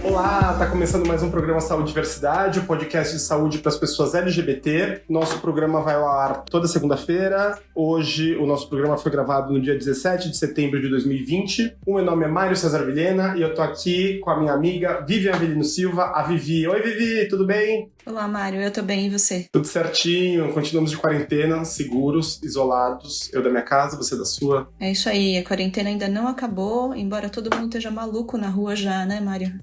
Olá, tá começando mais um programa Saúde e Diversidade, o podcast de saúde para as pessoas LGBT. Nosso programa vai ao ar toda segunda-feira. Hoje o nosso programa foi gravado no dia 17 de setembro de 2020. O meu nome é Mário César Vilhena e eu tô aqui com a minha amiga Vivian Avelino Silva, a Vivi. Oi, Vivi, tudo bem? Olá, Mário, eu tô bem, e você? Tudo certinho, continuamos de quarentena, seguros, isolados. Eu da minha casa, você da sua. É isso aí, a quarentena ainda não acabou, embora todo mundo esteja maluco na rua já, né, Mário?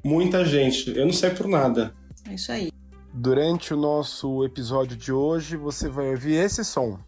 Muita gente, eu não sei por nada. É isso aí. Durante o nosso episódio de hoje, você vai ouvir esse som.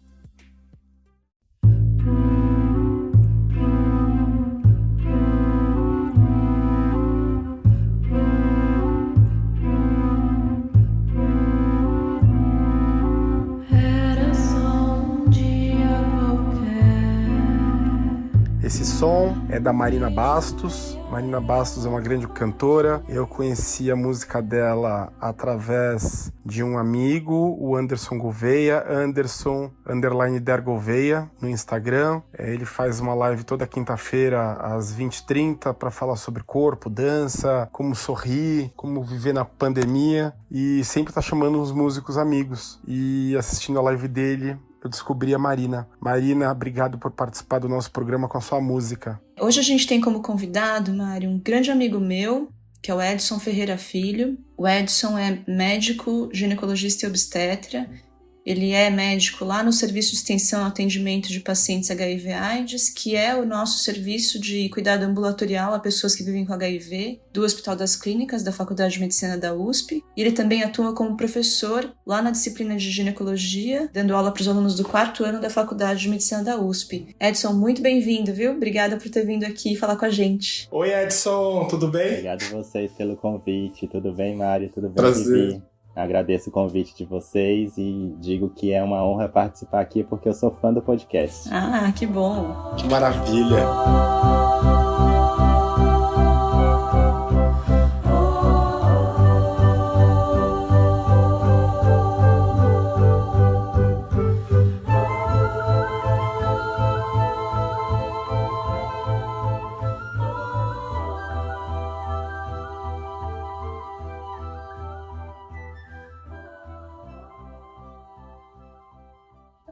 Esse som é da Marina Bastos. Marina Bastos é uma grande cantora. Eu conheci a música dela através de um amigo, o Anderson Gouveia, Anderson_der Gouveia, no Instagram. Ele faz uma live toda quinta-feira, às 20h30, para falar sobre corpo, dança, como sorrir, como viver na pandemia. E sempre tá chamando uns músicos amigos. E assistindo a live dele, eu descobri a Marina. Marina, obrigado por participar do nosso programa com a sua música. Hoje a gente tem como convidado, Mário, um grande amigo meu, que é o Edson Ferreira Filho. O Edson é médico, ginecologista e obstetra. Ele é médico lá no Serviço de Extensão e Atendimento de Pacientes HIV/AIDS, que é o nosso serviço de cuidado ambulatorial a pessoas que vivem com HIV, do Hospital das Clínicas, da Faculdade de Medicina da USP. E ele também atua como professor lá na disciplina de ginecologia, dando aula para os alunos do 4º ano da Faculdade de Medicina da USP. Edson, muito bem-vindo, viu? Obrigada por ter vindo aqui falar com a gente. Oi, Edson, tudo bem? Obrigado a vocês pelo convite. Tudo bem, Mário? Tudo bem, Prazer. Vivi? Agradeço o convite de vocês e digo que é uma honra participar aqui porque eu sou fã do podcast. Ah, que bom! Que maravilha!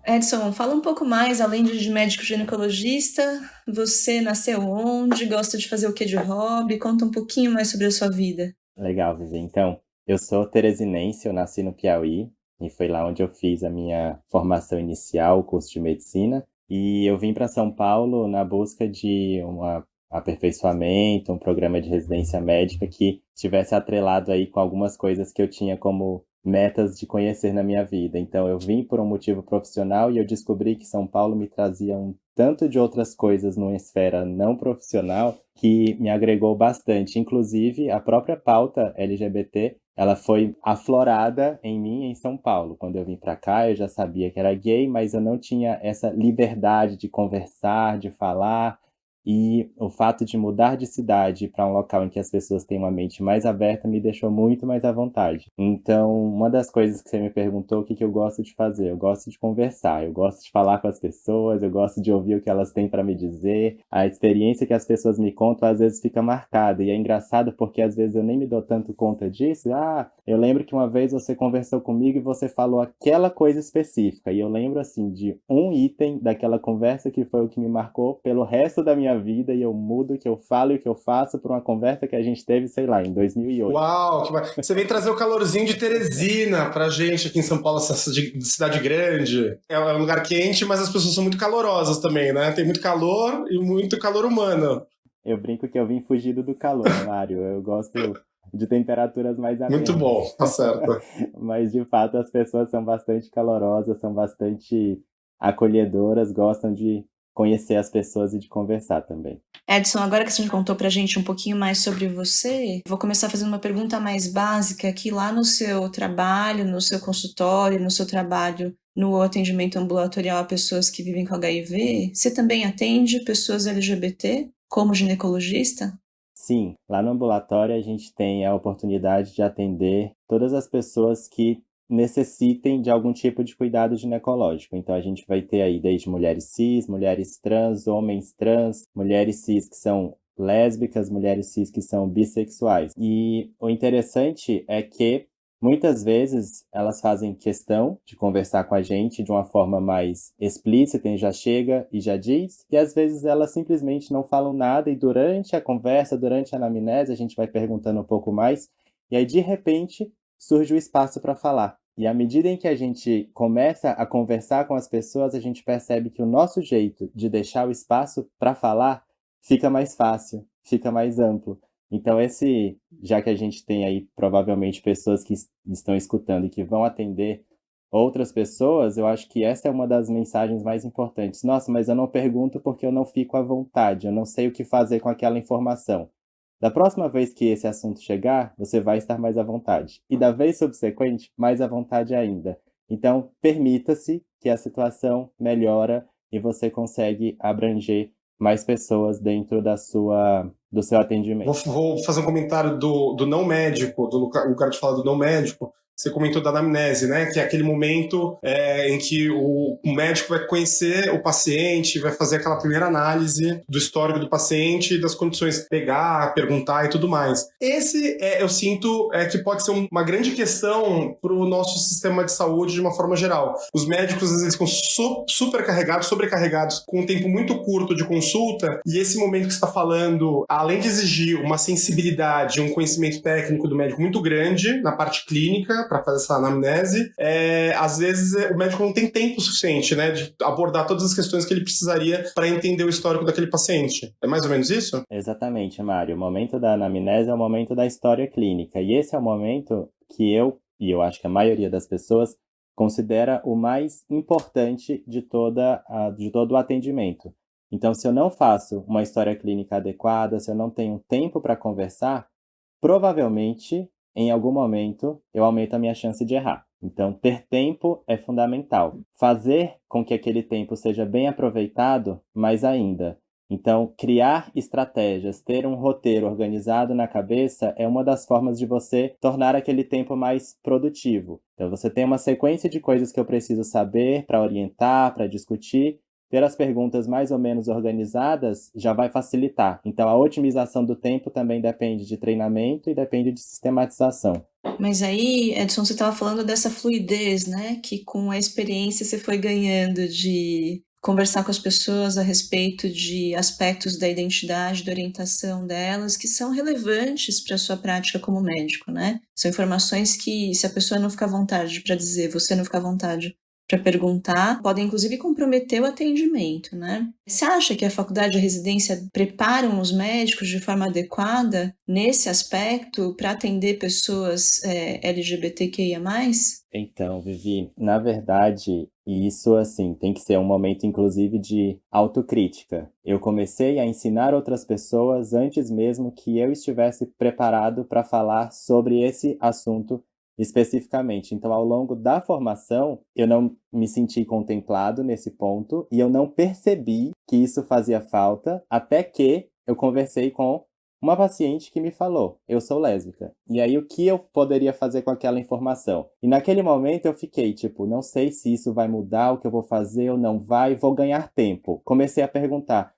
Edson, fala um pouco mais, além de médico ginecologista, você nasceu onde, gosta de fazer o que de hobby? Conta um pouquinho mais sobre a sua vida. Legal, Vivi. Então, eu sou teresinense, eu nasci no Piauí e foi lá onde eu fiz a minha formação inicial, o curso de medicina. E eu vim para São Paulo na busca de um aperfeiçoamento, um programa de residência médica que estivesse atrelado aí com algumas coisas que eu tinha como metas de conhecer na minha vida. Então eu vim por um motivo profissional e eu descobri que São Paulo me trazia um tanto de outras coisas numa esfera não profissional que me agregou bastante. Inclusive, a própria pauta LGBT, ela foi aflorada em mim em São Paulo. Quando eu vim para cá, eu já sabia que era gay, mas eu não tinha essa liberdade de conversar, de falar. E o fato de mudar de cidade para um local em que as pessoas têm uma mente mais aberta me deixou muito mais à vontade. Então, uma das coisas que você me perguntou, o que eu gosto de fazer? Eu gosto de conversar, eu gosto de falar com as pessoas, eu gosto de ouvir o que elas têm para me dizer. A experiência que as pessoas me contam às vezes fica marcada. E é engraçado porque às vezes eu nem me dou tanto conta disso. Eu lembro que uma vez você conversou comigo e você falou aquela coisa específica. E eu lembro, assim, de um item daquela conversa que foi o que me marcou pelo resto da minha vida, e eu mudo o que eu falo e o que eu faço por uma conversa que a gente teve, sei lá, em 2008. Uau! Você vem trazer o calorzinho de Teresina pra gente aqui em São Paulo, essa cidade grande. É um lugar quente, mas as pessoas são muito calorosas também, né? Tem muito calor e muito calor humano. Eu brinco que eu vim fugido do calor, Mário. Eu gosto de temperaturas mais amenas. Muito bom, tá certo. Mas, de fato, as pessoas são bastante calorosas, são bastante acolhedoras, gostam de conhecer as pessoas e de conversar também. Edson, agora que você contou pra gente um pouquinho mais sobre você, vou começar fazendo uma pergunta mais básica, que lá no seu trabalho, no seu consultório, no seu trabalho no atendimento ambulatorial a pessoas que vivem com HIV, você também atende pessoas LGBT como ginecologista? Sim, lá no ambulatório a gente tem a oportunidade de atender todas as pessoas que necessitem de algum tipo de cuidado ginecológico. Então a gente vai ter aí desde mulheres cis, mulheres trans, homens trans, mulheres cis que são lésbicas, mulheres cis que são bissexuais. E o interessante é que muitas vezes elas fazem questão de conversar com a gente de uma forma mais explícita e já chega e já diz, e às vezes elas simplesmente não falam nada e durante a conversa, durante a anamnese, a gente vai perguntando um pouco mais e aí de repente surge o espaço para falar. E à medida em que a gente começa a conversar com as pessoas, a gente percebe que o nosso jeito de deixar o espaço para falar fica mais fácil, fica mais amplo. Então, já que a gente tem aí provavelmente pessoas que estão escutando e que vão atender outras pessoas, eu acho que essa é uma das mensagens mais importantes. Nossa, mas eu não pergunto porque eu não fico à vontade, eu não sei o que fazer com aquela informação. Da próxima vez que esse assunto chegar, você vai estar mais à vontade. E da vez subsequente, mais à vontade ainda. Então, permita-se que a situação melhora e você consegue abranger mais pessoas dentro do seu atendimento. Vou fazer um comentário do não médico, do lugar de falar do não médico. Você comentou da anamnese, né? Que é aquele momento em que o médico vai conhecer o paciente, vai fazer aquela primeira análise do histórico do paciente, das condições, pegar, perguntar e tudo mais. Esse, eu sinto, que pode ser uma grande questão para o nosso sistema de saúde de uma forma geral. Os médicos, às vezes, ficam supercarregados, sobrecarregados, com um tempo muito curto de consulta, e esse momento que você está falando, além de exigir uma sensibilidade, um conhecimento técnico do médico muito grande na parte clínica, para fazer essa anamnese, às vezes o médico não tem tempo suficiente, né, de abordar todas as questões que ele precisaria para entender o histórico daquele paciente. É mais ou menos isso? Exatamente, Mário. O momento da anamnese é o momento da história clínica. E esse é o momento que eu acho que a maioria das pessoas, considera o mais importante de todo o atendimento. Então, se eu não faço uma história clínica adequada, se eu não tenho tempo para conversar, provavelmente, em algum momento, eu aumento a minha chance de errar. Então, ter tempo é fundamental. Fazer com que aquele tempo seja bem aproveitado, mais ainda. Então, criar estratégias, ter um roteiro organizado na cabeça é uma das formas de você tornar aquele tempo mais produtivo. Então, você tem uma sequência de coisas que eu preciso saber para orientar, para discutir. Ter as perguntas mais ou menos organizadas já vai facilitar. Então, a otimização do tempo também depende de treinamento e depende de sistematização. Mas aí, Edson, você estava falando dessa fluidez, né? Que com a experiência você foi ganhando de conversar com as pessoas a respeito de aspectos da identidade, da orientação delas, que são relevantes para a sua prática como médico, né? São informações que, se a pessoa não ficar à vontade para dizer, você não ficar à vontade para perguntar, podem inclusive comprometer o atendimento, né? Você acha que a faculdade e a residência preparam os médicos de forma adequada nesse aspecto para atender pessoas LGBTQIA+? Então, Vivi, na verdade, isso assim tem que ser um momento inclusive de autocrítica. Eu comecei a ensinar outras pessoas antes mesmo que eu estivesse preparado para falar sobre esse assunto especificamente. Então, ao longo da formação, eu não me senti contemplado nesse ponto e eu não percebi que isso fazia falta até que eu conversei com uma paciente que me falou, eu sou lésbica. E aí, o que eu poderia fazer com aquela informação? E naquele momento eu fiquei, tipo, não sei se isso vai mudar o que eu vou fazer ou não vai, vou ganhar tempo. Comecei a perguntar,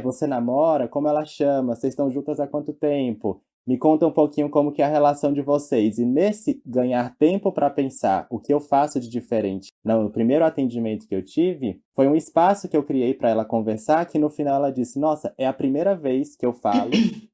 você namora? Como ela chama? Vocês estão juntas há quanto tempo? Me conta um pouquinho como que é a relação de vocês. E nesse ganhar tempo para pensar o que eu faço de diferente no primeiro atendimento que eu tive, foi um espaço que eu criei para ela conversar, que no final ela disse, nossa, é a primeira vez que eu falo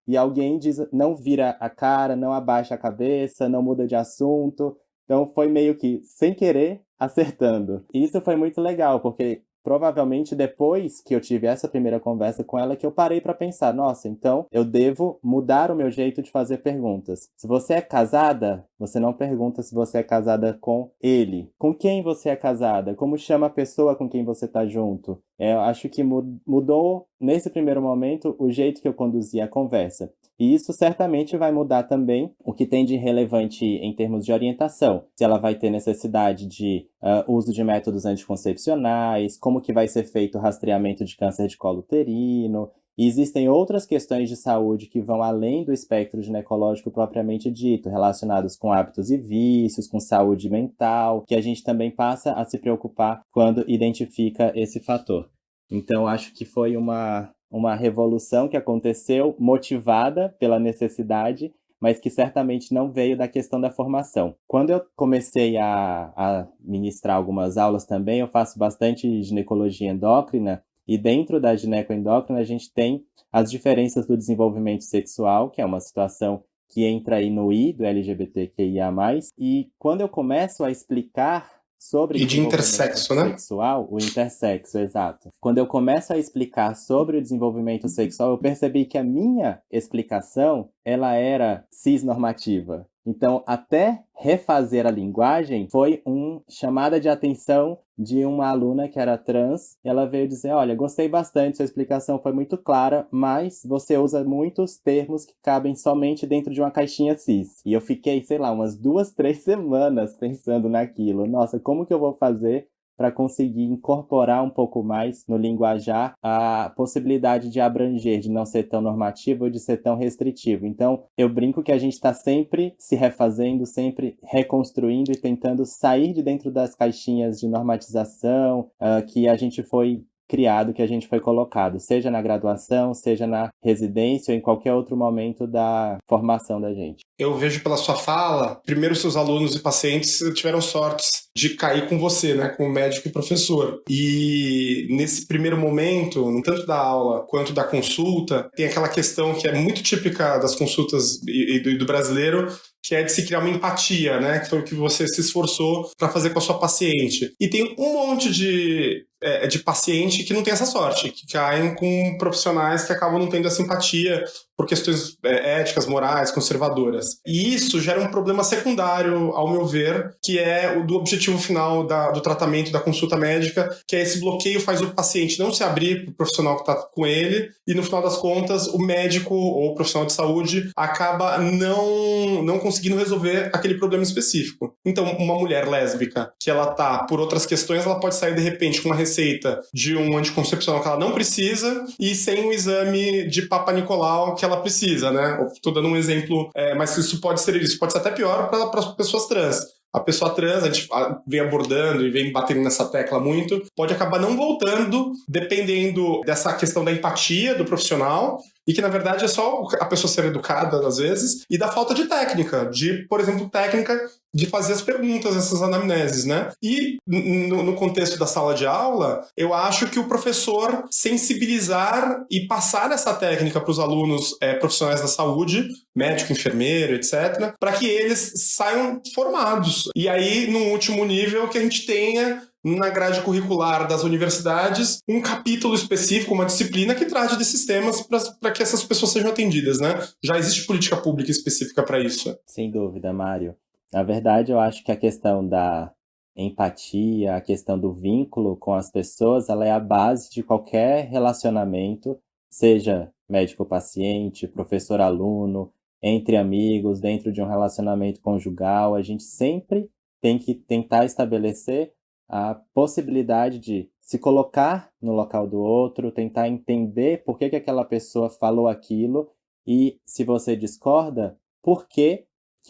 e alguém diz, não vira a cara, não abaixa a cabeça, não muda de assunto. Então foi meio que, sem querer, acertando. E isso foi muito legal, porque provavelmente depois que eu tive essa primeira conversa com ela que eu parei para pensar, nossa, então eu devo mudar o meu jeito de fazer perguntas. Se você é casada, você não pergunta se você é casada com ele. Com quem você é casada? Como chama a pessoa com quem você está junto? Eu acho que mudou, nesse primeiro momento, o jeito que eu conduzia a conversa. E isso certamente vai mudar também o que tem de relevante em termos de orientação. Se ela vai ter necessidade de uso de métodos anticoncepcionais, como que vai ser feito o rastreamento de câncer de colo uterino. E existem outras questões de saúde que vão além do espectro ginecológico propriamente dito, relacionados com hábitos e vícios, com saúde mental, que a gente também passa a se preocupar quando identifica esse fator. Então, acho que foi uma revolução que aconteceu motivada pela necessidade, mas que certamente não veio da questão da formação. Quando eu comecei a ministrar algumas aulas também, eu faço bastante ginecologia endócrina, e dentro da ginecoendócrina a gente tem as diferenças do desenvolvimento sexual, que é uma situação que entra aí no I do LGBTQIA+, e quando eu começo a explicar sobre E de intersexo, né? sexual, o intersexo, exato. Quando eu começo a explicar sobre o desenvolvimento sexual, eu percebi que a minha explicação, ela era cisnormativa. Então, até refazer a linguagem foi uma chamada de atenção de uma aluna que era trans. Ela veio dizer, olha, gostei bastante, sua explicação foi muito clara, mas você usa muitos termos que cabem somente dentro de uma caixinha cis. E eu fiquei, sei lá, umas 2, 3 semanas pensando naquilo. Nossa, como que eu vou fazer para conseguir incorporar um pouco mais no linguajar a possibilidade de abranger, de não ser tão normativo ou de ser tão restritivo. Então, eu brinco que a gente está sempre se refazendo, sempre reconstruindo e tentando sair de dentro das caixinhas de normatização que a gente foi criado, que a gente foi colocado, seja na graduação, seja na residência ou em qualquer outro momento da formação da gente. Eu vejo pela sua fala, primeiro seus alunos e pacientes tiveram sortes de cair com você, né, como médico e professor. E nesse primeiro momento, tanto da aula quanto da consulta, tem aquela questão que é muito típica das consultas e do brasileiro, que é de se criar uma empatia, né, que foi o que você se esforçou para fazer com a sua paciente. E tem um monte de paciente que não tem essa sorte, que caem com profissionais que acabam não tendo essa empatia por questões éticas, morais, conservadoras. E isso gera um problema secundário, ao meu ver, que é o do objetivo final do tratamento, da consulta médica, que é esse bloqueio faz o paciente não se abrir para o profissional que está com ele, e no final das contas, o médico ou o profissional de saúde acaba não conseguindo resolver aquele problema específico. Então, uma mulher lésbica, que ela tá por outras questões, ela pode sair de repente com uma receita de um anticoncepcional que ela não precisa e sem o exame de Papa Nicolau que ela precisa, né? Estou dando um exemplo, mas isso pode ser até pior para as pessoas trans. A pessoa trans, a gente vem abordando e vem batendo nessa tecla muito, pode acabar não voltando, dependendo dessa questão da empatia do profissional, e que, na verdade, é só a pessoa ser educada, às vezes, e da falta de técnica, por exemplo, técnica de fazer as perguntas, essas anamneses, né? E, no contexto da sala de aula, eu acho que o professor sensibilizar e passar essa técnica para os alunos profissionais da saúde, médico, enfermeiro, etc., para que eles saiam formados. E aí, no último nível, que a gente tenha na grade curricular das universidades, um capítulo específico, uma disciplina que trate desses temas para que essas pessoas sejam atendidas, né? Já existe política pública específica para isso. Sem dúvida, Mário. Na verdade, eu acho que a questão da empatia, a questão do vínculo com as pessoas, ela é a base de qualquer relacionamento, seja médico-paciente, professor-aluno, entre amigos, dentro de um relacionamento conjugal. A gente sempre tem que tentar estabelecer a possibilidade de se colocar no local do outro, tentar entender por que aquela pessoa falou aquilo e, se você discorda, por que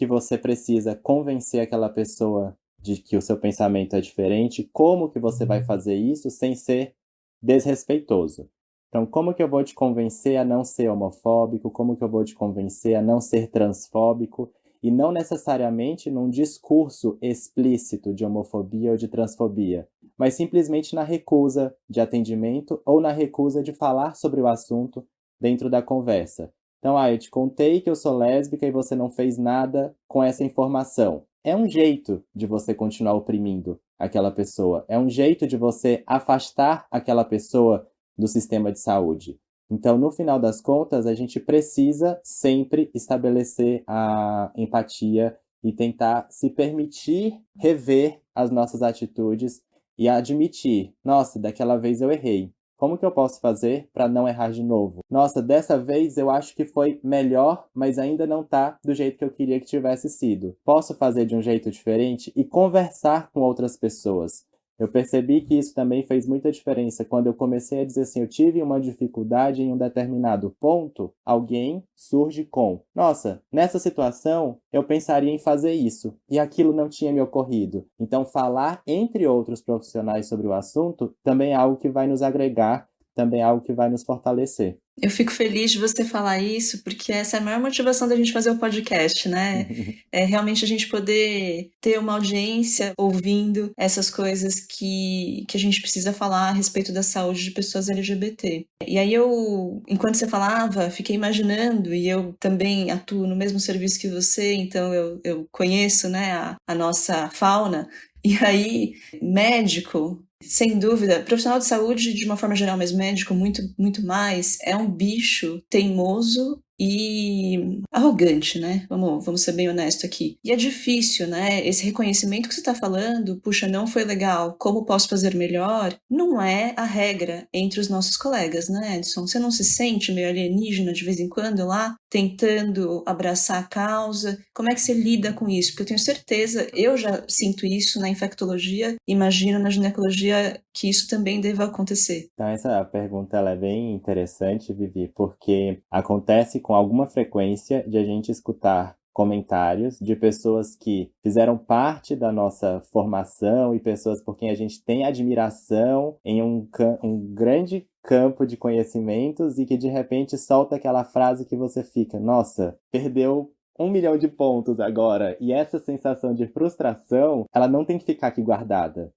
você precisa convencer aquela pessoa de que o seu pensamento é diferente, como que você vai fazer isso sem ser desrespeitoso. Então, como que eu vou te convencer a não ser homofóbico, como que eu vou te convencer a não ser transfóbico, e não necessariamente num discurso explícito de homofobia ou de transfobia, mas simplesmente na recusa de atendimento ou na recusa de falar sobre o assunto dentro da conversa. Então, eu te contei que eu sou lésbica e você não fez nada com essa informação. É um jeito de você continuar oprimindo aquela pessoa. É um jeito de você afastar aquela pessoa do sistema de saúde. Então, no final das contas, a gente precisa sempre estabelecer a empatia e tentar se permitir rever as nossas atitudes e admitir, nossa, daquela vez eu errei. Como que eu posso fazer para não errar de novo? Nossa, dessa vez eu acho que foi melhor, mas ainda não tá do jeito que eu queria que tivesse sido. Posso fazer de um jeito diferente e conversar com outras pessoas. Eu percebi que isso também fez muita diferença quando eu comecei a dizer assim, eu tive uma dificuldade em um determinado ponto, alguém surge com, nossa, nessa situação eu pensaria em fazer isso, e aquilo não tinha me ocorrido. Então falar entre outros profissionais sobre o assunto também é algo que vai nos agregar, também é algo que vai nos fortalecer. Eu fico feliz de você falar isso, porque essa é a maior motivação da gente fazer o podcast, né? É realmente a gente poder ter uma audiência ouvindo essas coisas que a gente precisa falar a respeito da saúde de pessoas LGBT. E aí eu, enquanto você falava, fiquei imaginando, e eu também atuo no mesmo serviço que você, então eu conheço, né, a nossa fauna. E aí, médico, sem dúvida, profissional de saúde de uma forma geral, mas médico muito, muito mais, é um bicho teimoso e arrogante, né? Vamos ser bem honestos aqui. E é difícil, né? Esse reconhecimento que você está falando, puxa, não foi legal, como posso fazer melhor? Não é a regra entre os nossos colegas, né, Edson? Você não se sente meio alienígena de vez em quando lá, tentando abraçar a causa? Como é que você lida com isso? Porque eu tenho certeza, eu já sinto isso na infectologia, imagino na ginecologia que isso também deva acontecer. Então, essa pergunta ela é bem interessante, Vivi, porque acontece com alguma frequência de a gente escutar comentários de pessoas que fizeram parte da nossa formação e pessoas por quem a gente tem admiração em um grande campo de conhecimentos e que de repente solta aquela frase que você fica, nossa, perdeu 1 milhão de pontos agora. E essa sensação de frustração, ela não tem que ficar aqui guardada.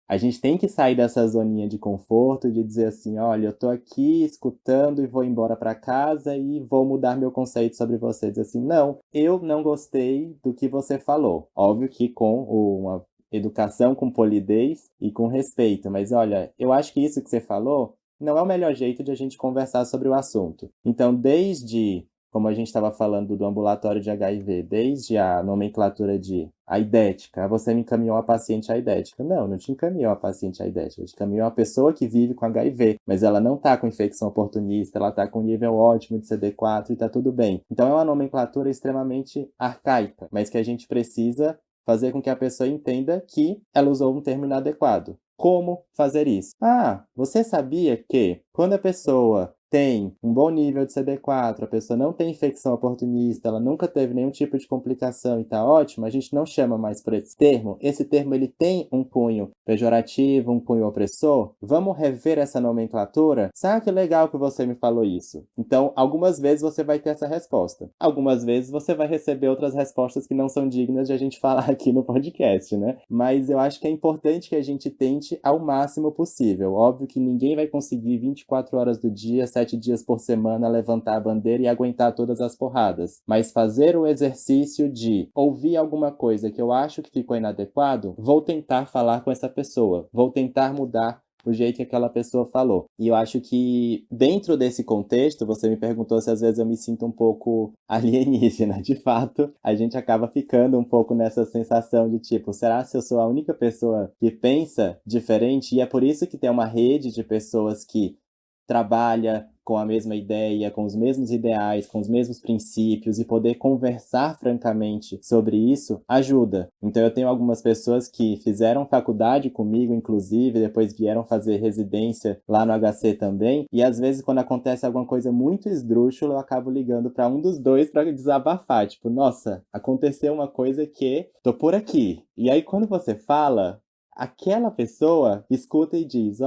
A gente tem que sair dessa zoninha de conforto, de dizer assim, olha, eu tô aqui escutando e vou embora para casa e vou mudar meu conceito sobre você. Dizer assim, não, eu não gostei do que você falou. Óbvio que com uma educação com polidez e com respeito, mas olha, eu acho que isso que você falou não é o melhor jeito de a gente conversar sobre o assunto. Então, desde, como a gente estava falando do ambulatório de HIV, desde a nomenclatura de aidética, você me encaminhou a paciente aidética. Não te encaminhou a paciente aidética, eu te encaminhou a pessoa que vive com HIV, mas ela não está com infecção oportunista, ela está com nível ótimo de CD4 e está tudo bem. Então é uma nomenclatura extremamente arcaica, mas que a gente precisa fazer com que a pessoa entenda que ela usou um termo inadequado. Como fazer isso? Ah, você sabia que quando a pessoa tem um bom nível de CD4, a pessoa não tem infecção oportunista, ela nunca teve nenhum tipo de complicação e tá ótimo, a gente não chama mais por esse termo. Esse termo ele tem um cunho pejorativo, um cunho opressor. Vamos rever essa nomenclatura? Sabe que legal que você me falou isso? Então, algumas vezes você vai ter essa resposta. Algumas vezes você vai receber outras respostas que não são dignas de a gente falar aqui no podcast, né? Mas eu acho que é importante que a gente tente ao máximo possível. Óbvio que ninguém vai conseguir 24 horas do dia, 7 dias por semana levantar a bandeira e aguentar todas as porradas. Mas fazer o exercício de ouvir alguma coisa que eu acho que ficou inadequado, vou tentar falar com essa pessoa, vou tentar mudar o jeito que aquela pessoa falou. E eu acho que dentro desse contexto, você me perguntou se às vezes eu me sinto um pouco alienígena. De fato, a gente acaba ficando um pouco nessa sensação de tipo, será que eu sou a única pessoa que pensa diferente? E é por isso que tem uma rede de pessoas que trabalha com a mesma ideia, com os mesmos ideais, com os mesmos princípios e poder conversar francamente sobre isso ajuda. Então eu tenho algumas pessoas que fizeram faculdade comigo, inclusive, depois vieram fazer residência lá no HC também, e às vezes quando acontece alguma coisa muito esdrúxula, eu acabo ligando para um dos dois para desabafar, tipo, nossa, aconteceu uma coisa que tô por aqui. E aí quando você fala, aquela pessoa escuta e diz,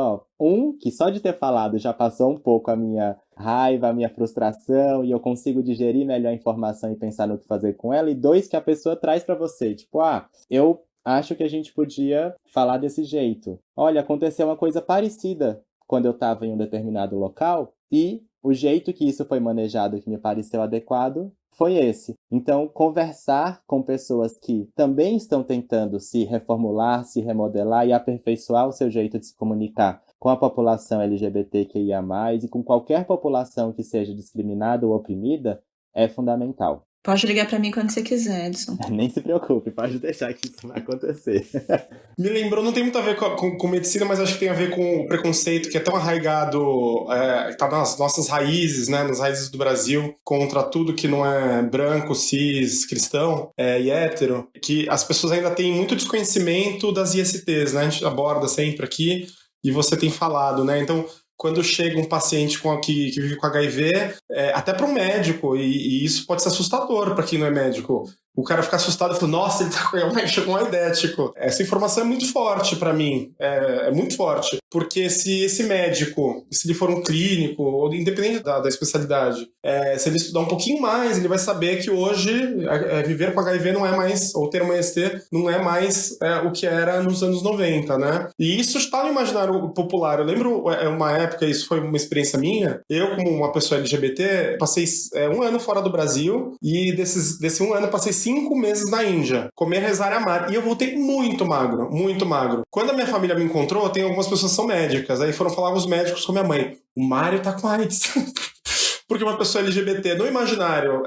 que só de ter falado já passou um pouco a minha raiva, a minha frustração, e eu consigo digerir melhor a informação e pensar no que fazer com ela, e 2, que a pessoa traz pra você, tipo, eu acho que a gente podia falar desse jeito. Olha, aconteceu uma coisa parecida quando eu estava em um determinado local, e o jeito que isso foi manejado, que me pareceu adequado, foi esse. Então, conversar com pessoas que também estão tentando se reformular, se remodelar e aperfeiçoar o seu jeito de se comunicar com a população LGBTQIA+, e com qualquer população que seja discriminada ou oprimida, é fundamental. Pode ligar pra mim quando você quiser, Edson. Nem se preocupe, pode deixar que isso vai acontecer. Me lembrou, não tem muito a ver com medicina, mas acho que tem a ver com o preconceito que é tão arraigado, tá nas nossas raízes, né, nas raízes do Brasil, contra tudo que não é branco, cis, cristão e hétero, que as pessoas ainda têm muito desconhecimento das ISTs, né, a gente aborda sempre aqui, e você tem falado, né, então quando chega um paciente que vive com HIV, até para um médico, e isso pode ser assustador para quem não é médico. O cara fica assustado e fala, nossa, ele tá com um aidético. Essa informação é muito forte para mim, é muito forte. Porque se esse médico, se ele for um clínico, ou independente da especialidade, se ele estudar um pouquinho mais, ele vai saber que hoje viver com HIV não é mais, ou ter uma IST, não é mais o que era nos anos 90, né? E isso está no imaginário popular. Eu lembro uma época, isso foi uma experiência minha, eu como uma pessoa LGBT, passei um ano fora do Brasil, e desse um ano passei 5 meses na Índia, comer, rezar e amar. E eu voltei muito magro, muito magro. Quando a minha família me encontrou, tem algumas pessoas que são médicas, aí foram falar com os médicos com a minha mãe, o Mário tá com AIDS. Porque uma pessoa LGBT no imaginário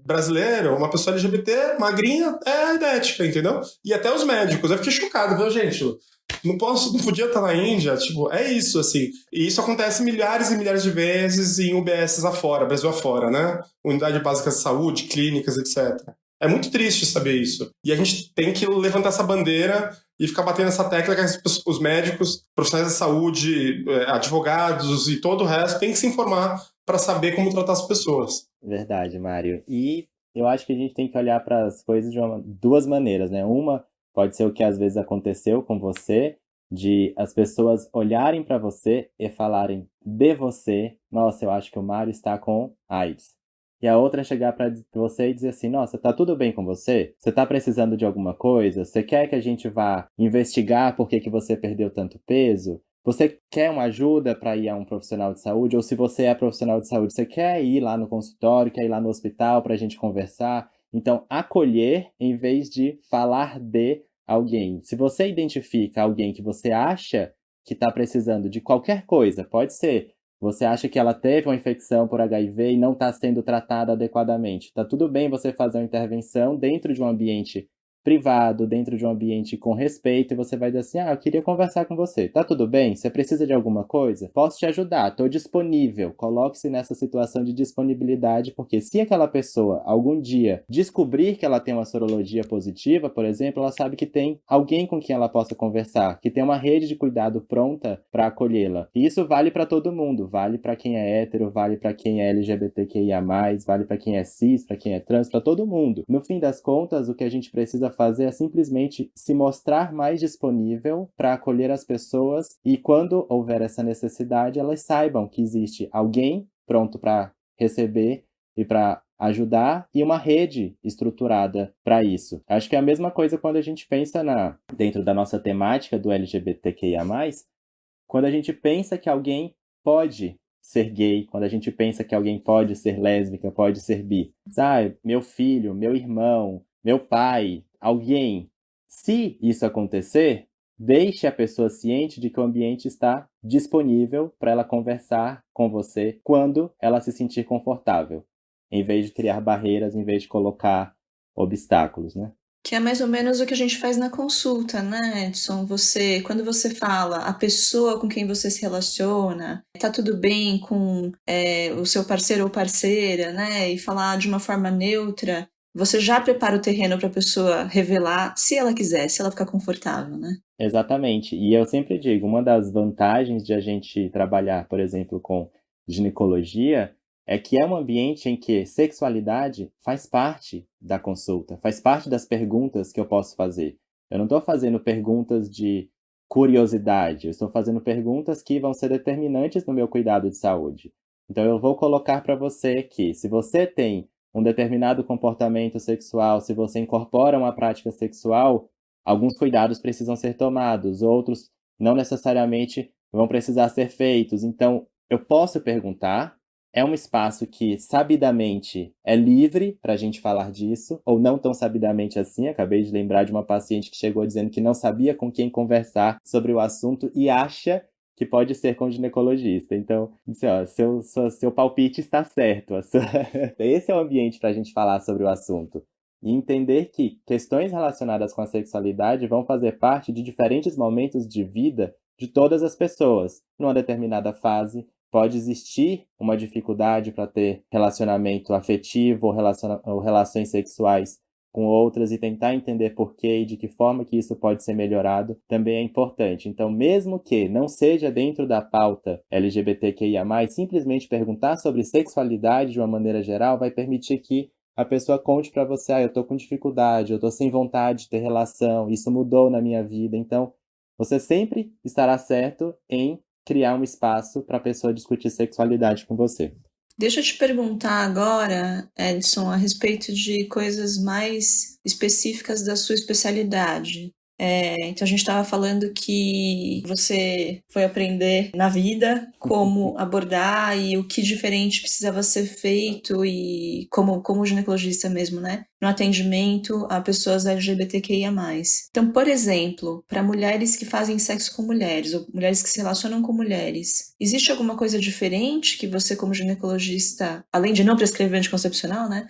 brasileiro, uma pessoa LGBT magrinha é idética, entendeu? E até os médicos, eu fiquei chocado, viu, gente? Não podia estar na Índia, tipo, é isso, assim. E isso acontece milhares e milhares de vezes em UBSs afora, Brasil afora, né? Unidade Básica de Saúde, clínicas, etc. É muito triste saber isso. E a gente tem que levantar essa bandeira e ficar batendo essa tecla que os médicos, profissionais da saúde, advogados e todo o resto têm que se informar para saber como tratar as pessoas. Verdade, Mário. E eu acho que a gente tem que olhar para as coisas de duas maneiras, né? Uma pode ser o que às vezes aconteceu com você, de as pessoas olharem para você e falarem de você, nossa, eu acho que o Mário está com AIDS. E a outra é chegar para você e dizer assim, nossa, tá tudo bem com você? Você tá precisando de alguma coisa? Você quer que a gente vá investigar por que você perdeu tanto peso? Você quer uma ajuda para ir a um profissional de saúde? Ou se você é profissional de saúde, você quer ir lá no consultório, quer ir lá no hospital para a gente conversar? Então, acolher em vez de falar de alguém. Se você identifica alguém que você acha que está precisando de qualquer coisa, pode ser você acha que ela teve uma infecção por HIV e não está sendo tratada adequadamente. Está tudo bem você fazer uma intervenção dentro de um ambiente privado, dentro de um ambiente com respeito, e você vai dizer assim, eu queria conversar com você. Tá tudo bem? Você precisa de alguma coisa? Posso te ajudar, estou disponível. Coloque-se nessa situação de disponibilidade, porque se aquela pessoa, algum dia, descobrir que ela tem uma sorologia positiva, por exemplo, ela sabe que tem alguém com quem ela possa conversar, que tem uma rede de cuidado pronta para acolhê-la. E isso vale para todo mundo, vale para quem é hétero, vale para quem é LGBTQIA+, vale para quem é cis, para quem é trans, para todo mundo. No fim das contas, o que a gente precisa fazer é simplesmente se mostrar mais disponível para acolher as pessoas e quando houver essa necessidade, elas saibam que existe alguém pronto para receber e para ajudar e uma rede estruturada para isso. Acho que é a mesma coisa quando a gente pensa dentro da nossa temática do LGBTQIA+, quando a gente pensa que alguém pode ser gay, quando a gente pensa que alguém pode ser lésbica, pode ser bi. Sabe, meu filho, meu irmão, meu pai, alguém. Se isso acontecer, deixe a pessoa ciente de que o ambiente está disponível para ela conversar com você quando ela se sentir confortável, em vez de criar barreiras, em vez de colocar obstáculos, né? Que é mais ou menos o que a gente faz na consulta, né, Edson? Quando você fala a pessoa com quem você se relaciona, tá tudo bem com o seu parceiro ou parceira, né? E falar de uma forma neutra, você já prepara o terreno para a pessoa revelar, se ela quiser, se ela ficar confortável, né? Exatamente. E eu sempre digo, uma das vantagens de a gente trabalhar, por exemplo, com ginecologia, é que é um ambiente em que sexualidade faz parte da consulta, faz parte das perguntas que eu posso fazer. Eu não estou fazendo perguntas de curiosidade, eu estou fazendo perguntas que vão ser determinantes no meu cuidado de saúde. Então eu vou colocar para você que se você tem um determinado comportamento sexual, se você incorpora uma prática sexual, alguns cuidados precisam ser tomados, outros não necessariamente vão precisar ser feitos. Então, eu posso perguntar, é um espaço que sabidamente é livre para a gente falar disso, ou não tão sabidamente assim. Acabei de lembrar de uma paciente que chegou dizendo que não sabia com quem conversar sobre o assunto e acha que pode ser com o ginecologista. Então, assim, ó, seu palpite está certo. Esse é o ambiente para a gente falar sobre o assunto. E entender que questões relacionadas com a sexualidade vão fazer parte de diferentes momentos de vida de todas as pessoas. Numa determinada fase, pode existir uma dificuldade para ter relacionamento afetivo ou relações sexuais com outras e tentar entender por quê e de que forma que isso pode ser melhorado também é importante. Então, mesmo que não seja dentro da pauta LGBTQIA+, simplesmente perguntar sobre sexualidade de uma maneira geral vai permitir que a pessoa conte para você, eu tô com dificuldade, eu tô sem vontade de ter relação, isso mudou na minha vida. Então, você sempre estará certo em criar um espaço para a pessoa discutir sexualidade com você. Deixa eu te perguntar agora, Edson, a respeito de coisas mais específicas da sua especialidade. Então a gente estava falando que você foi aprender na vida como abordar e o que diferente precisava ser feito e como ginecologista mesmo, né? No atendimento a pessoas LGBTQIA+. Então, por exemplo, para mulheres que fazem sexo com mulheres ou mulheres que se relacionam com mulheres, existe alguma coisa diferente que você como ginecologista, além de não prescrever anticoncepcional, né?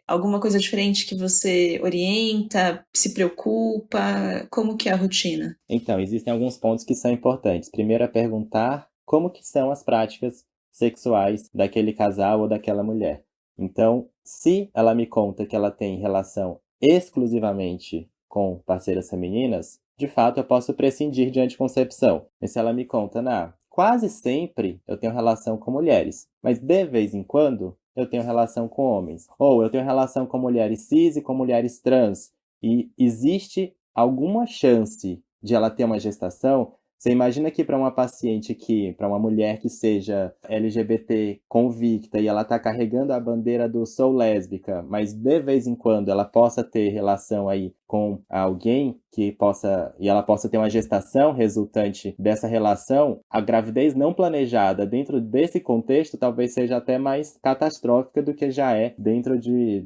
Alguma coisa diferente que você orienta, se preocupa? Como que é a rotina? Então, existem alguns pontos que são importantes. Primeiro é perguntar como que são as práticas sexuais daquele casal ou daquela mulher. Então, se ela me conta que ela tem relação exclusivamente com parceiras femininas, de fato eu posso prescindir de anticoncepção. Mas se ela me conta, quase sempre eu tenho relação com mulheres, mas de vez em quando eu tenho relação com homens. Ou eu tenho relação com mulheres cis e com mulheres trans. E existe alguma chance de ela ter uma gestação. Você imagina que para uma paciente para uma mulher que seja LGBT convicta e ela está carregando a bandeira do sou lésbica, mas de vez em quando ela possa ter relação aí com alguém e ela possa ter uma gestação resultante dessa relação, a gravidez não planejada dentro desse contexto talvez seja até mais catastrófica do que já é dentro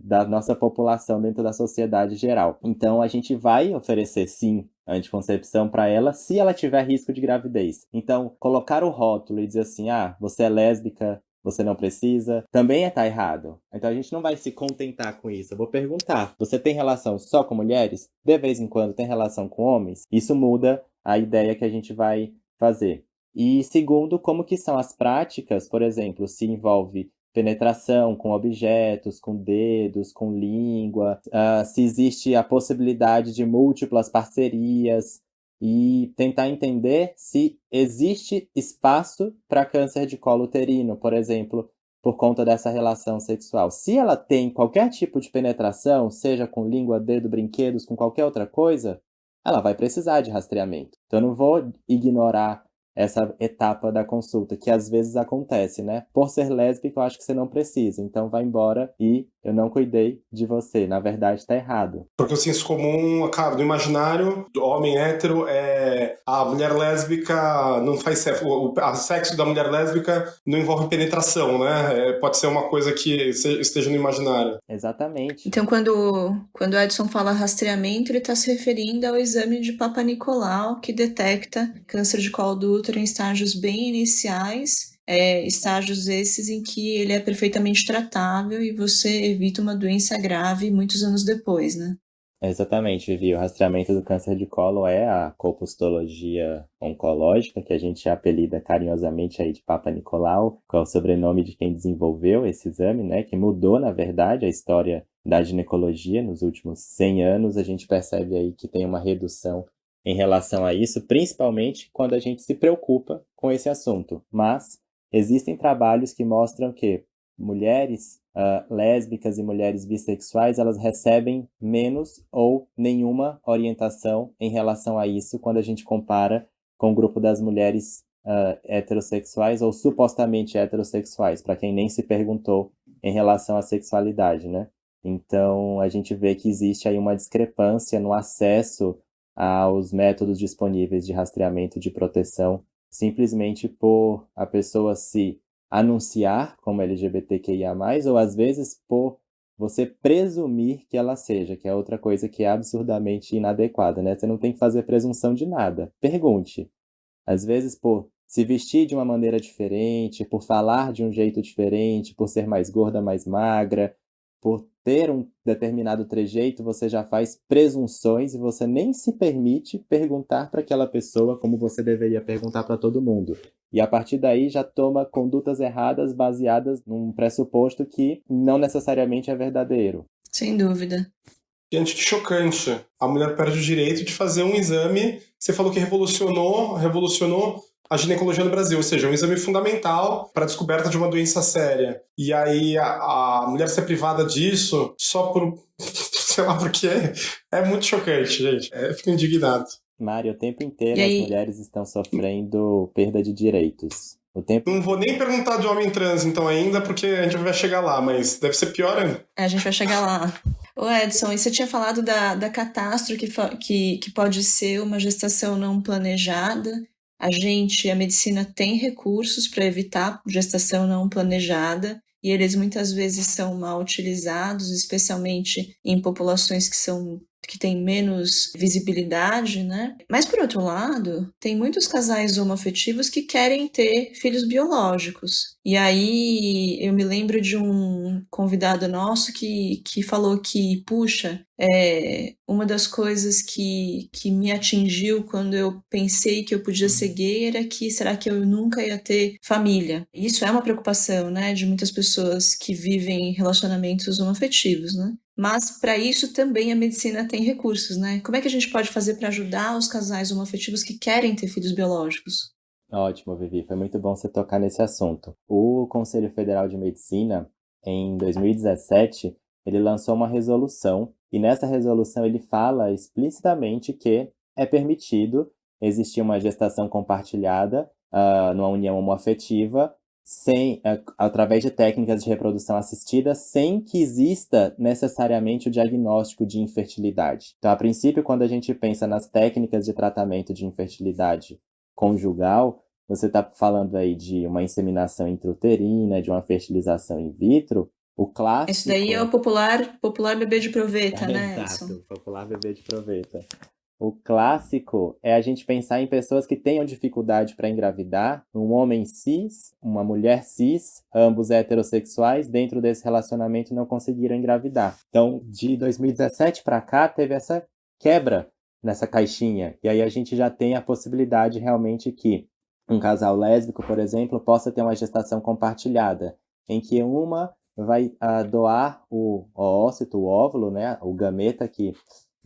da nossa população, dentro da sociedade geral. Então a gente vai oferecer sim anticoncepção para ela se ela tiver risco de gravidez. Então, colocar o rótulo e dizer assim, você é lésbica, você não precisa, também tá errado. Então a gente não vai se contentar com isso. Eu vou perguntar, você tem relação só com mulheres? De vez em quando tem relação com homens? Isso muda a ideia que a gente vai fazer. E segundo, como que são as práticas, por exemplo, se envolve penetração com objetos, com dedos, com língua, se existe a possibilidade de múltiplas parcerias e tentar entender se existe espaço para câncer de colo uterino, por exemplo, por conta dessa relação sexual. Se ela tem qualquer tipo de penetração, seja com língua, dedo, brinquedos, com qualquer outra coisa, ela vai precisar de rastreamento. Então eu não vou ignorar essa etapa da consulta, que às vezes acontece, né? Por ser lésbica, eu acho que você não precisa, então vai embora e eu não cuidei de você. Na verdade, tá errado. Porque o senso comum, cara, do imaginário, do homem hétero, a mulher lésbica não faz sexo. O sexo da mulher lésbica não envolve penetração, né? Pode ser uma coisa que esteja no imaginário. Exatamente. Então, quando o Edson fala rastreamento, ele está se referindo ao exame de Papa Nicolau, que detecta câncer de colo do útero em estágios bem iniciais, estágios esses em que ele é perfeitamente tratável e você evita uma doença grave muitos anos depois, né? Exatamente, Vivi. O rastreamento do câncer de colo é a colpostologia oncológica, que a gente apelida carinhosamente aí de Papa Nicolau, que é o sobrenome de quem desenvolveu esse exame, né? Que mudou, na verdade, a história da ginecologia nos últimos 100 anos. A gente percebe aí que tem uma redução em relação a isso, principalmente quando a gente se preocupa com esse assunto. Mas existem trabalhos que mostram que mulheres lésbicas e mulheres bissexuais, elas recebem menos ou nenhuma orientação em relação a isso quando a gente compara com o grupo das mulheres heterossexuais ou supostamente heterossexuais, para quem nem se perguntou em relação à sexualidade, né? Então, a gente vê que existe aí uma discrepância no acesso aos métodos disponíveis de rastreamento de proteção, simplesmente por a pessoa se anunciar como LGBTQIA+, ou às vezes por você presumir que ela seja, que é outra coisa que é absurdamente inadequada, né? Você não tem que fazer presunção de nada. Pergunte. Às vezes, por se vestir de uma maneira diferente, por falar de um jeito diferente, por ser mais gorda, mais magra, por ter um determinado trejeito, você já faz presunções e você nem se permite perguntar para aquela pessoa como você deveria perguntar para todo mundo. E a partir daí já toma condutas erradas baseadas num pressuposto que não necessariamente é verdadeiro. Sem dúvida. Diante de chocante. A mulher perde o direito de fazer um exame. Você falou que revolucionou a ginecologia no Brasil, ou seja, um exame fundamental para a descoberta de uma doença séria. E aí a mulher ser privada disso só por... sei lá por quê. É muito chocante, gente. Eu fico indignado. Mário, o tempo inteiro as mulheres estão sofrendo perda de direitos. Não vou nem perguntar de homem trans, então, ainda, porque a gente vai chegar lá, mas deve ser pior ainda. A gente vai chegar lá. Ô Edson, e você tinha falado da catástrofe que pode ser uma gestação não planejada. A medicina tem recursos para evitar gestação não planejada e eles muitas vezes são mal utilizados, especialmente em populações que têm menos visibilidade, né? Mas, por outro lado, tem muitos casais homoafetivos que querem ter filhos biológicos. E aí, eu me lembro de um convidado nosso que falou que, puxa, uma das coisas que me atingiu quando eu pensei que eu podia ser gay era que será que eu nunca ia ter família? Isso é uma preocupação, né, de muitas pessoas que vivem relacionamentos homoafetivos, né? Mas para isso também a medicina tem recursos, né? Como é que a gente pode fazer para ajudar os casais homoafetivos que querem ter filhos biológicos? Ótimo, Vivi. Foi muito bom você tocar nesse assunto. O Conselho Federal de Medicina, em 2017, ele lançou uma resolução e nessa resolução ele fala explicitamente que é permitido existir uma gestação compartilhada numa união homoafetiva através de técnicas de reprodução assistida, sem que exista necessariamente o diagnóstico de infertilidade. Então, a princípio, quando a gente pensa nas técnicas de tratamento de infertilidade conjugal, você está falando aí de uma inseminação intrauterina, de uma fertilização in vitro. O clássico... Isso daí é o popular bebê de proveta, né, Edson? Exato, popular bebê de proveta. O clássico é a gente pensar em pessoas que tenham dificuldade para engravidar, um homem cis, uma mulher cis, ambos heterossexuais, dentro desse relacionamento não conseguiram engravidar. Então, de 2017 para cá, teve essa quebra nessa caixinha. E aí a gente já tem a possibilidade realmente que um casal lésbico, por exemplo, possa ter uma gestação compartilhada, em que uma vai doar o ócito, o óvulo, né, o gameta que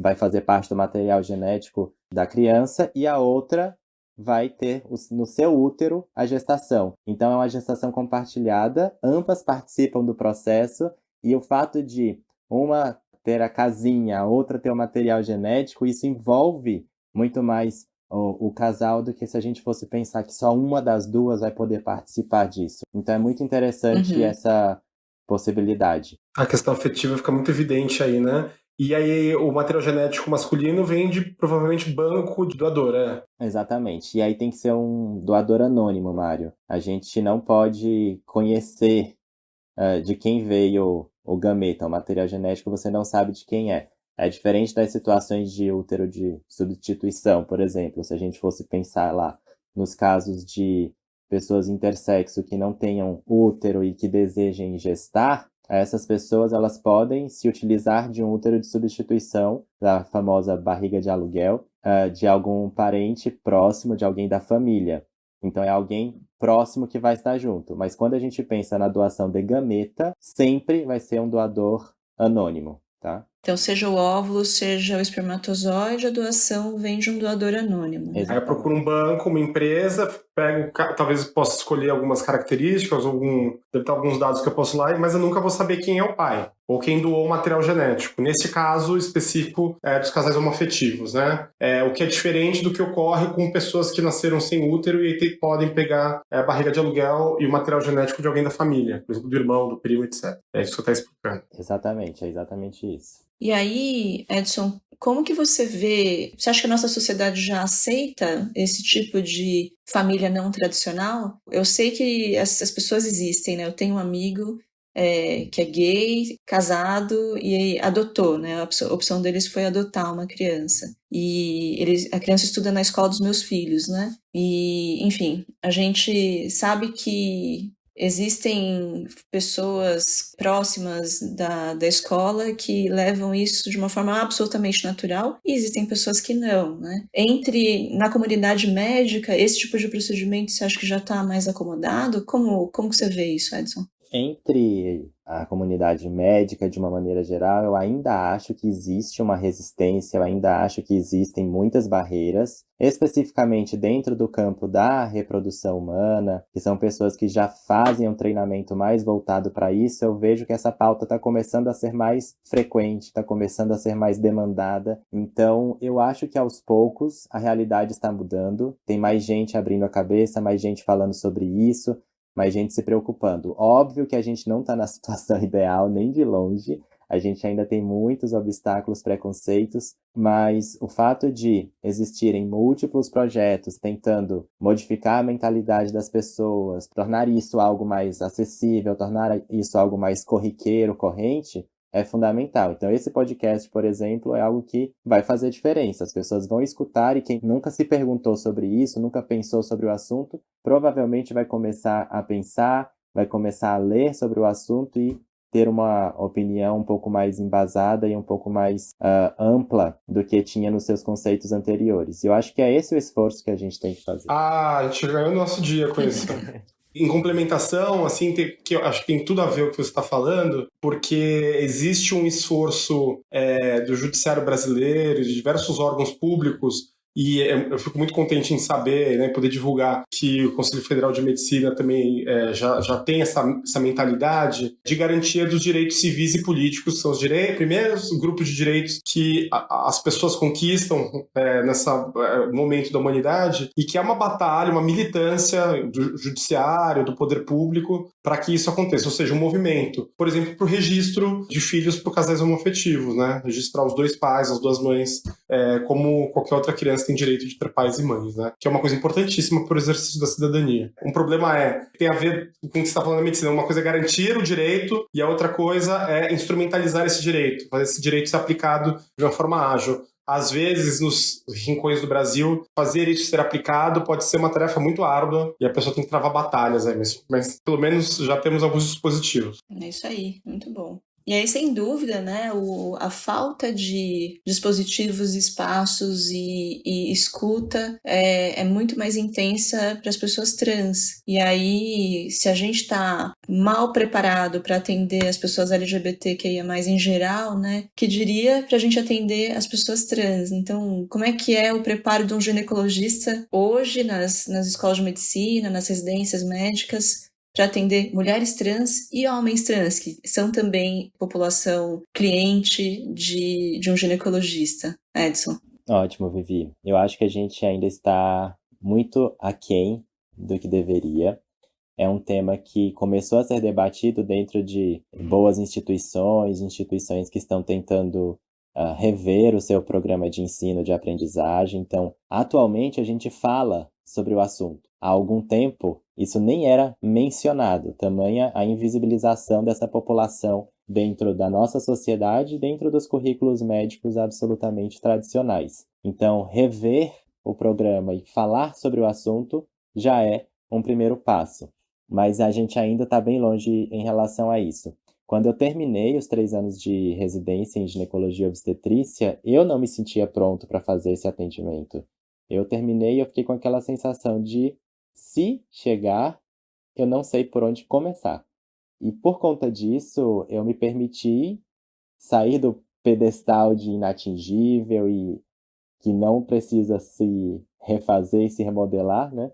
vai fazer parte do material genético da criança, e a outra vai ter no seu útero a gestação. Então é uma gestação compartilhada, ambas participam do processo, e o fato de uma ter a casinha, a outra ter o material genético, isso envolve muito mais o casal do que se a gente fosse pensar que só uma das duas vai poder participar disso. Então é muito interessante essa possibilidade. A questão afetiva fica muito evidente aí, né? E aí o material genético masculino vem de, provavelmente, banco de doador, Exatamente. E aí tem que ser um doador anônimo, Mário. A gente não pode conhecer de quem veio o gameta, o material genético, você não sabe de quem é. É diferente das situações de útero de substituição, por exemplo. Se a gente fosse pensar lá nos casos de pessoas intersexo que não tenham útero e que desejem gestar, essas pessoas elas podem se utilizar de um útero de substituição, da famosa barriga de aluguel, de algum parente próximo, de alguém da família. Então é alguém próximo que vai estar junto. Mas quando a gente pensa na doação de gameta, sempre vai ser um doador anônimo, tá? Então, seja o óvulo, seja o espermatozoide, a doação vem de um doador anônimo. Aí eu procuro um banco, uma empresa, pego, talvez possa escolher algumas características, deve ter alguns dados que eu posso lá, mas eu nunca vou saber quem é o pai, ou quem doou o material genético. Nesse caso específico dos casais homoafetivos, né? O que é diferente do que ocorre com pessoas que nasceram sem útero e aí podem pegar a barriga de aluguel e o material genético de alguém da família, por exemplo, do irmão, do primo, etc. É isso que você está explicando. Exatamente, é exatamente isso. E aí, Edson, como que você vê... Você acha que a nossa sociedade já aceita esse tipo de família não tradicional? Eu sei que essas pessoas existem, né? Eu tenho um amigo que é gay, casado e adotou, né? A opção deles foi adotar uma criança. E a criança estuda na escola dos meus filhos, né? E, enfim, a gente sabe que existem pessoas próximas da escola que levam isso de uma forma absolutamente natural e existem pessoas que não, né? Na comunidade médica, esse tipo de procedimento você acha que já está mais acomodado? Como que você vê isso, Edson? Entre a comunidade médica, de uma maneira geral, eu ainda acho que existe uma resistência, eu ainda acho que existem muitas barreiras, especificamente dentro do campo da reprodução humana, que são pessoas que já fazem um treinamento mais voltado para isso. Eu vejo que essa pauta está começando a ser mais frequente, está começando a ser mais demandada. Então, eu acho que aos poucos a realidade está mudando, tem mais gente abrindo a cabeça, mais gente falando sobre isso, mais gente se preocupando. Óbvio que a gente não está na situação ideal, nem de longe. A gente ainda tem muitos obstáculos, preconceitos, mas o fato de existirem múltiplos projetos tentando modificar a mentalidade das pessoas, tornar isso algo mais acessível, tornar isso algo mais corriqueiro, corrente, é fundamental. Então, esse podcast, por exemplo, é algo que vai fazer diferença. As pessoas vão escutar e quem nunca se perguntou sobre isso, nunca pensou sobre o assunto, provavelmente vai começar a pensar, vai começar a ler sobre o assunto e ter uma opinião um pouco mais embasada e um pouco mais ampla do que tinha nos seus conceitos anteriores. E eu acho que é esse o esforço que a gente tem que fazer. A gente ganhou o nosso dia com isso. Em complementação, assim, que eu acho que tem tudo a ver com o que você está falando, porque existe um esforço do judiciário brasileiro, de diversos órgãos públicos, e eu fico muito contente em saber, né, poder divulgar que o Conselho Federal de Medicina também já tem essa mentalidade de garantia dos direitos civis e políticos, que são os primeiros grupos de direitos que as pessoas conquistam nesse momento da humanidade, e que é uma batalha, uma militância do judiciário, do poder público, para que isso aconteça, ou seja, um movimento, por exemplo, para o registro de filhos por casais homoafetivos, né, registrar os dois pais, as duas mães, como qualquer outra criança tem direito de ter pais e mães, né? Que é uma coisa importantíssima para o exercício da cidadania. Um problema tem a ver com o que você está falando da medicina. Uma coisa é garantir o direito e a outra coisa é instrumentalizar esse direito, fazer esse direito ser aplicado de uma forma ágil. Às vezes, nos rincões do Brasil, fazer isso ser aplicado pode ser uma tarefa muito árdua e a pessoa tem que travar batalhas aí, mas pelo menos já temos alguns dispositivos. É isso aí, muito bom. E aí, sem dúvida, né, a falta de dispositivos, espaços e escuta é muito mais intensa para as pessoas trans. E aí, se a gente está mal preparado para atender as pessoas LGBTQIA+, em geral, né, que diria para a gente atender as pessoas trans? Então, como é que é o preparo de um ginecologista hoje nas escolas de medicina, nas residências médicas, para atender mulheres trans e homens trans, que são também população cliente de um ginecologista? Edson. Ótimo, Vivi. Eu acho que a gente ainda está muito aquém do que deveria. É um tema que começou a ser debatido dentro de boas instituições que estão tentando rever o seu programa de ensino, de aprendizagem. Então, atualmente a gente fala sobre o assunto. Há algum tempo, isso nem era mencionado, tamanha a invisibilização dessa população dentro da nossa sociedade, dentro dos currículos médicos absolutamente tradicionais. Então, rever o programa e falar sobre o assunto já é um primeiro passo, mas a gente ainda está bem longe em relação a isso. Quando eu terminei os 3 anos de residência em ginecologia e obstetrícia, eu não me sentia pronto para fazer esse atendimento. Eu terminei e eu fiquei com aquela sensação de, se chegar, eu não sei por onde começar. E por conta disso, eu me permiti sair do pedestal de inatingível e que não precisa se refazer e se remodelar, né?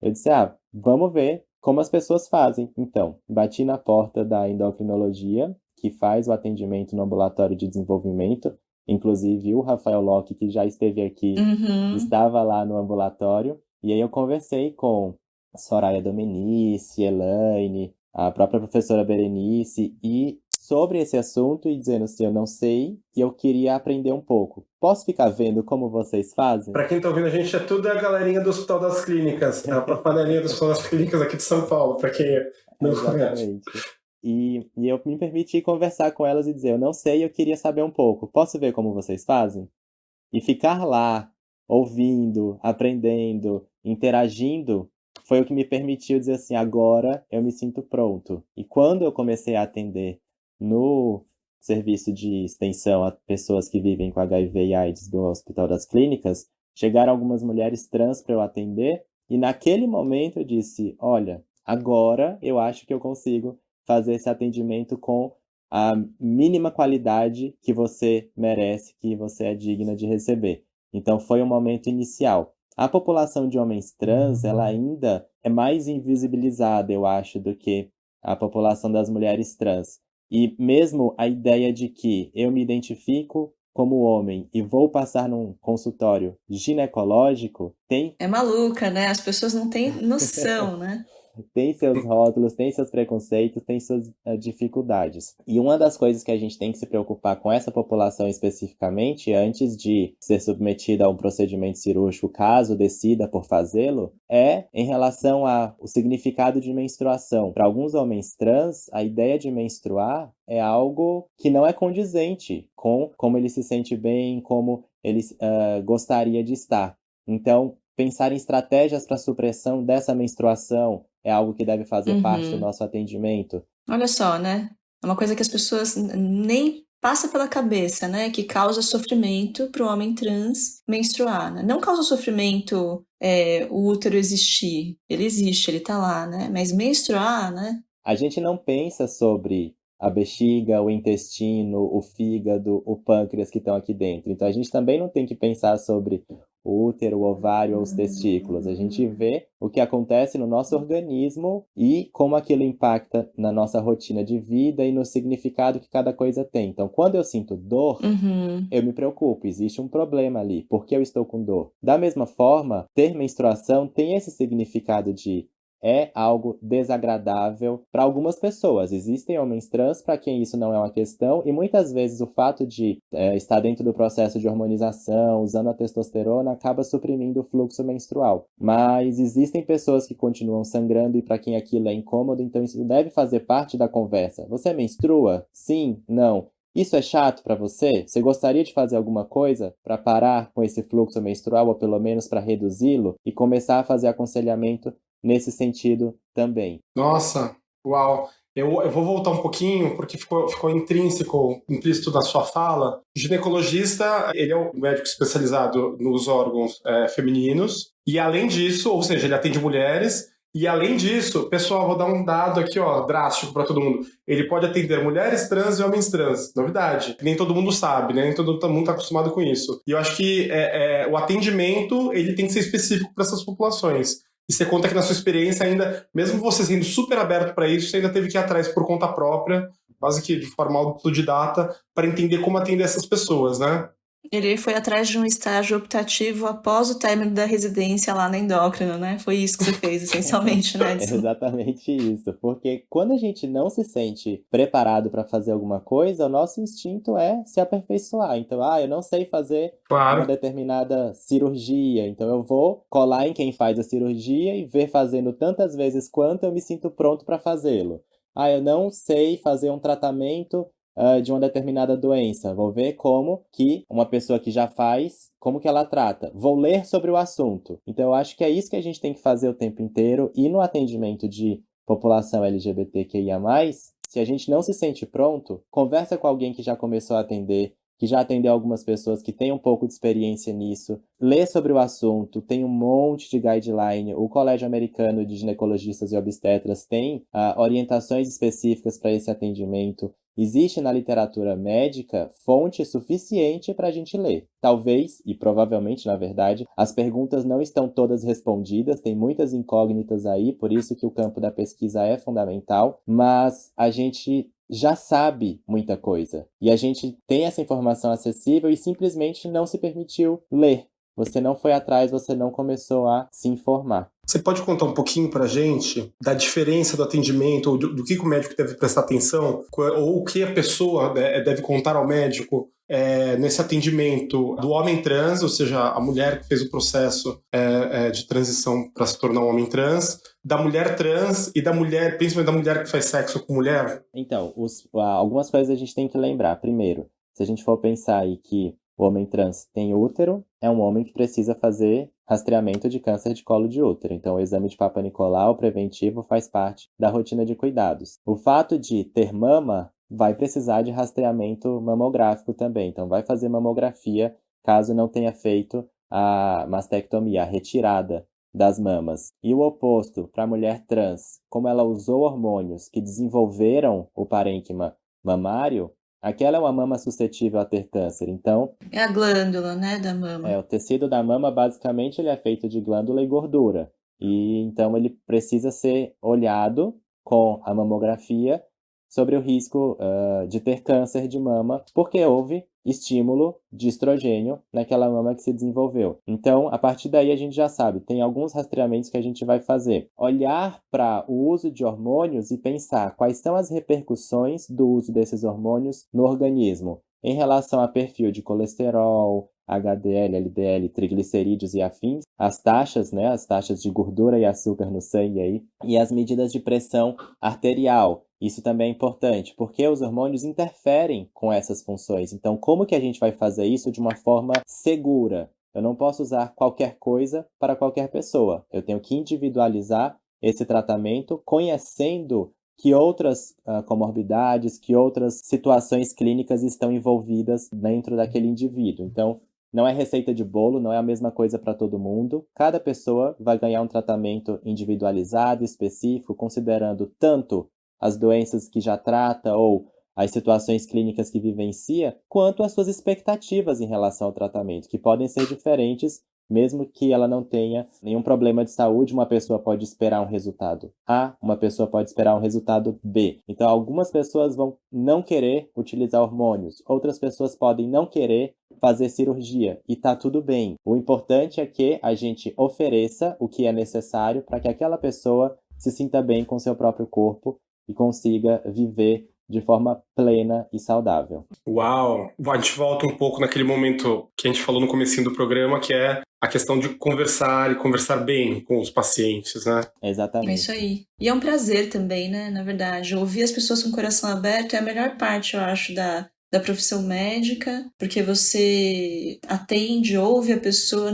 Eu disse, vamos ver como as pessoas fazem. Então, bati na porta da endocrinologia, que faz o atendimento no ambulatório de desenvolvimento. Inclusive, o Rafael Locke, que já esteve aqui, estava lá no ambulatório. E aí eu conversei com Soraya Domenici, Elaine, a própria professora Berenice, e sobre esse assunto e dizendo assim, eu não sei e eu queria aprender um pouco. Posso ficar vendo como vocês fazem? Para quem está ouvindo a gente, é tudo a galerinha do Hospital das Clínicas, a panelinha do Hospital das Clínicas aqui de São Paulo, para quem não conhece. E eu me permiti conversar com elas e dizer, eu não sei, eu queria saber um pouco. Posso ver como vocês fazem? E ficar lá, ouvindo, aprendendo, interagindo, foi o que me permitiu dizer assim, agora eu me sinto pronto. E quando eu comecei a atender no serviço de extensão a pessoas que vivem com HIV e AIDS do Hospital das Clínicas, chegaram algumas mulheres trans para eu atender, e naquele momento eu disse, olha, agora eu acho que eu consigo fazer esse atendimento com a mínima qualidade que você merece, que você é digna de receber. Então foi um momento inicial. A população de homens trans, ela ainda é mais invisibilizada, eu acho, do que a população das mulheres trans. E mesmo a ideia de que eu me identifico como homem e vou passar num consultório ginecológico É maluca, né? As pessoas não têm noção, né? tem seus rótulos, tem seus preconceitos, tem suas dificuldades. E uma das coisas que a gente tem que se preocupar com essa população especificamente, antes de ser submetida a um procedimento cirúrgico, caso decida por fazê-lo, é em relação ao significado de menstruação. Para alguns homens trans, a ideia de menstruar é algo que não é condizente com como ele se sente bem, como ele gostaria de estar. Então, pensar em estratégias para supressão dessa menstruação é algo que deve fazer parte do nosso atendimento. Olha só, né? É uma coisa que as pessoas nem passa pela cabeça, né? Que causa sofrimento para o homem trans menstruar, né? Não causa sofrimento o útero existir. Ele existe, ele tá lá, né? Mas menstruar, né? A gente não pensa sobre a bexiga, o intestino, o fígado, o pâncreas que estão aqui dentro. Então a gente também não tem que pensar sobre o útero, o ovário ou os testículos. A gente vê o que acontece no nosso organismo e como aquilo impacta na nossa rotina de vida e no significado que cada coisa tem. Então, quando eu sinto dor, eu me preocupo, existe um problema ali. Por que eu estou com dor? Da mesma forma, ter menstruação tem esse significado de é algo desagradável para algumas pessoas. Existem homens trans para quem isso não é uma questão, e muitas vezes o fato de estar dentro do processo de hormonização, usando a testosterona, acaba suprimindo o fluxo menstrual. Mas existem pessoas que continuam sangrando e para quem aquilo é incômodo, então isso deve fazer parte da conversa. Você menstrua? Sim? Não? Isso é chato para você? Você gostaria de fazer alguma coisa para parar com esse fluxo menstrual, ou pelo menos para reduzi-lo, e começar a fazer aconselhamento nesse sentido também? Nossa, uau! Eu vou voltar um pouquinho, porque ficou implícito na sua fala. O ginecologista, ele é um médico especializado nos órgãos femininos, e além disso, ou seja, ele atende mulheres, e além disso, pessoal, vou dar um dado aqui, ó, drástico para todo mundo. Ele pode atender mulheres trans e homens trans. Novidade. Nem todo mundo sabe, né? Nem todo mundo está acostumado com isso. E eu acho que o atendimento, ele tem que ser específico para essas populações. E você conta que na sua experiência ainda, mesmo você sendo super aberto para isso, você ainda teve que ir atrás por conta própria, quase que de forma autodidata, para entender como atender essas pessoas, né? Ele foi atrás de um estágio optativo após o término da residência lá na endócrina, né? Foi isso que você fez, essencialmente, né, É Edson? exatamente isso, porque quando a gente não se sente preparado para fazer alguma coisa, o nosso instinto é se aperfeiçoar. Então, eu não sei fazer uma Claro. determinada cirurgia, então eu vou colar em quem faz a cirurgia e ver fazendo tantas vezes quanto eu me sinto pronto para fazê-lo. Eu não sei fazer um tratamento de uma determinada doença. Vou ver como que uma pessoa que já faz, como que ela trata. Vou ler sobre o assunto. Então, eu acho que é isso que a gente tem que fazer o tempo inteiro. E no atendimento de população LGBTQIA+, se a gente não se sente pronto, conversa com alguém que já começou a atender, que já atendeu algumas pessoas que têm um pouco de experiência nisso, lê sobre o assunto, tem um monte de guideline, o Colégio Americano de Ginecologistas e Obstetras tem orientações específicas para esse atendimento. Existe na literatura médica fonte suficiente para a gente ler. Talvez, e provavelmente, na verdade, as perguntas não estão todas respondidas, tem muitas incógnitas aí, por isso que o campo da pesquisa é fundamental, mas a gente já sabe muita coisa. E a gente tem essa informação acessível e simplesmente não se permitiu ler. Você não foi atrás, você não começou a se informar. Você pode contar um pouquinho para a gente da diferença do atendimento, ou do que o médico deve prestar atenção, ou o que a pessoa deve contar ao médico nesse atendimento do homem trans, ou seja, a mulher que fez o processo de transição para se tornar um homem trans, da mulher trans e da mulher, principalmente da mulher que faz sexo com mulher? Então, algumas coisas a gente tem que lembrar. Primeiro, se a gente for pensar aí que o homem trans tem útero, é um homem que precisa fazer rastreamento de câncer de colo de útero. Então, o exame de Papa Nicolau preventivo faz parte da rotina de cuidados. O fato de ter mama vai precisar de rastreamento mamográfico também. Então, vai fazer mamografia caso não tenha feito a mastectomia, a retirada das mamas. E o oposto, para a mulher trans, como ela usou hormônios que desenvolveram o parênquima mamário, aquela é uma mama suscetível a ter câncer. Então, é a glândula, né, da mama. o tecido da mama, basicamente, ele é feito de glândula e gordura. E então ele precisa ser olhado com a mamografia sobre o risco de ter câncer de mama, porque houve estímulo de estrogênio naquela mama que se desenvolveu. Então, a partir daí a gente já sabe, tem alguns rastreamentos que a gente vai fazer. Olhar para o uso de hormônios e pensar quais são as repercussões do uso desses hormônios no organismo, em relação a perfil de colesterol, HDL, LDL, triglicerídeos e afins, as taxas de gordura e açúcar no sangue aí, e as medidas de pressão arterial. Isso também é importante, porque os hormônios interferem com essas funções. Então, como que a gente vai fazer isso de uma forma segura? Eu não posso usar qualquer coisa para qualquer pessoa. Eu tenho que individualizar esse tratamento, conhecendo que outras comorbidades, que outras situações clínicas estão envolvidas dentro daquele indivíduo. Então, não é receita de bolo, não é a mesma coisa para todo mundo. Cada pessoa vai ganhar um tratamento individualizado, específico, considerando tanto as doenças que já trata ou as situações clínicas que vivencia, quanto as suas expectativas em relação ao tratamento, que podem ser diferentes, mesmo que ela não tenha nenhum problema de saúde. Uma pessoa pode esperar um resultado A, uma pessoa pode esperar um resultado B. Então, algumas pessoas vão não querer utilizar hormônios, outras pessoas podem não querer fazer cirurgia, e tá tudo bem. O importante é que a gente ofereça o que é necessário para que aquela pessoa se sinta bem com seu próprio corpo e consiga viver de forma plena e saudável. Uau! A gente volta um pouco naquele momento que a gente falou no comecinho do programa, que é a questão de conversar e conversar bem com os pacientes, né? Exatamente. É isso aí. E é um prazer também, né? Na verdade, ouvir as pessoas com o coração aberto é a melhor parte, eu acho, da profissão médica, porque você atende, ouve a pessoa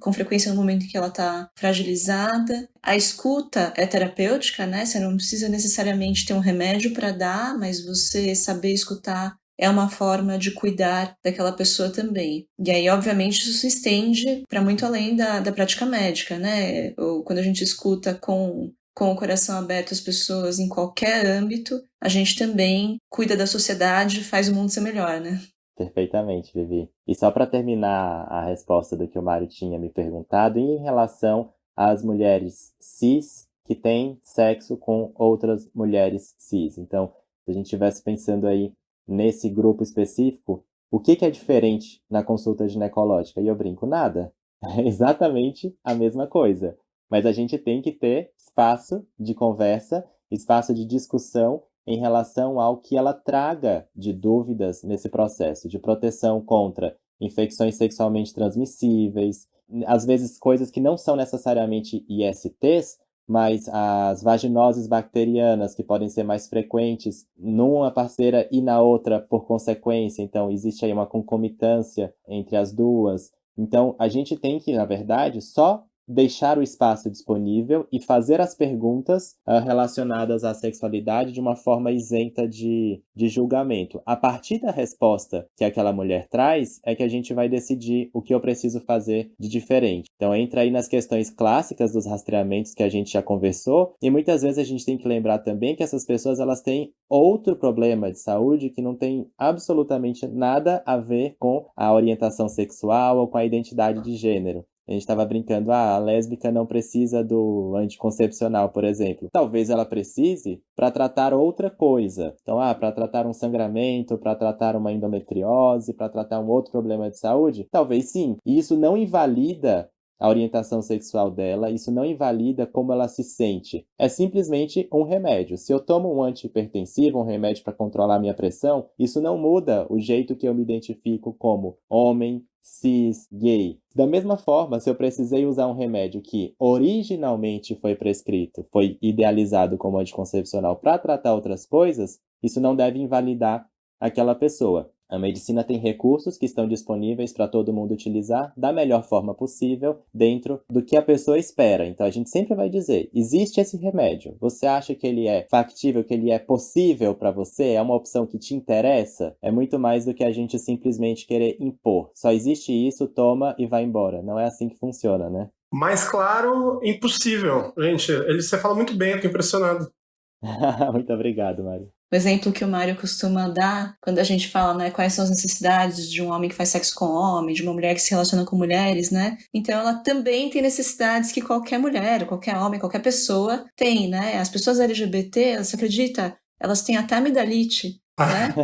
com frequência no momento em que ela está fragilizada. A escuta é terapêutica, né? Você não precisa necessariamente ter um remédio para dar, mas você saber escutar é uma forma de cuidar daquela pessoa também. E aí, obviamente, isso se estende para muito além da prática médica, né? Quando a gente escuta com o coração aberto às pessoas em qualquer âmbito, a gente também cuida da sociedade e faz o mundo ser melhor, né? Perfeitamente, Vivi. E só para terminar a resposta do que o Mário tinha me perguntado, em relação às mulheres cis que têm sexo com outras mulheres cis. Então, se a gente estivesse pensando aí nesse grupo específico, o que é diferente na consulta ginecológica? E eu brinco, nada. É exatamente a mesma coisa. Mas a gente tem que ter espaço de conversa, espaço de discussão em relação ao que ela traga de dúvidas nesse processo, de proteção contra infecções sexualmente transmissíveis, às vezes coisas que não são necessariamente ISTs, mas as vaginoses bacterianas, que podem ser mais frequentes numa parceira e na outra por consequência. Então, existe aí uma concomitância entre as duas. Então, a gente tem que, na verdade, só deixar o espaço disponível e fazer as perguntas relacionadas à sexualidade de uma forma isenta de julgamento. A partir da resposta que aquela mulher traz, é que a gente vai decidir o que eu preciso fazer de diferente. Então, entra aí nas questões clássicas dos rastreamentos que a gente já conversou, e muitas vezes a gente tem que lembrar também que essas pessoas elas têm outro problema de saúde que não tem absolutamente nada a ver com a orientação sexual ou com a identidade de gênero. A gente estava brincando, a lésbica não precisa do anticoncepcional, por exemplo. Talvez ela precise para tratar outra coisa. Então, para tratar um sangramento, para tratar uma endometriose, para tratar um outro problema de saúde? Talvez sim. E isso não invalida a orientação sexual dela, isso não invalida como ela se sente. É simplesmente um remédio. Se eu tomo um antihipertensivo, um remédio para controlar minha pressão, isso não muda o jeito que eu me identifico como homem, cis, gay. Da mesma forma, se eu precisei usar um remédio que originalmente foi prescrito, foi idealizado como anticoncepcional para tratar outras coisas, isso não deve invalidar aquela pessoa. A medicina tem recursos que estão disponíveis para todo mundo utilizar da melhor forma possível, dentro do que a pessoa espera. Então a gente sempre vai dizer, existe esse remédio. Você acha que ele é factível, que ele é possível para você? É uma opção que te interessa? É muito mais do que a gente simplesmente querer impor. Só existe isso, toma e vai embora. Não é assim que funciona, né? Mais claro, impossível. Gente, você fala muito bem, eu tô impressionado. Muito obrigado, Mário. O exemplo que o Mário costuma dar quando a gente fala, né, quais são as necessidades de um homem que faz sexo com homem, de uma mulher que se relaciona com mulheres, né? Então ela também tem necessidades que qualquer mulher, qualquer homem, qualquer pessoa tem, né? As pessoas LGBT, você acredita? Elas têm até amidalite, né?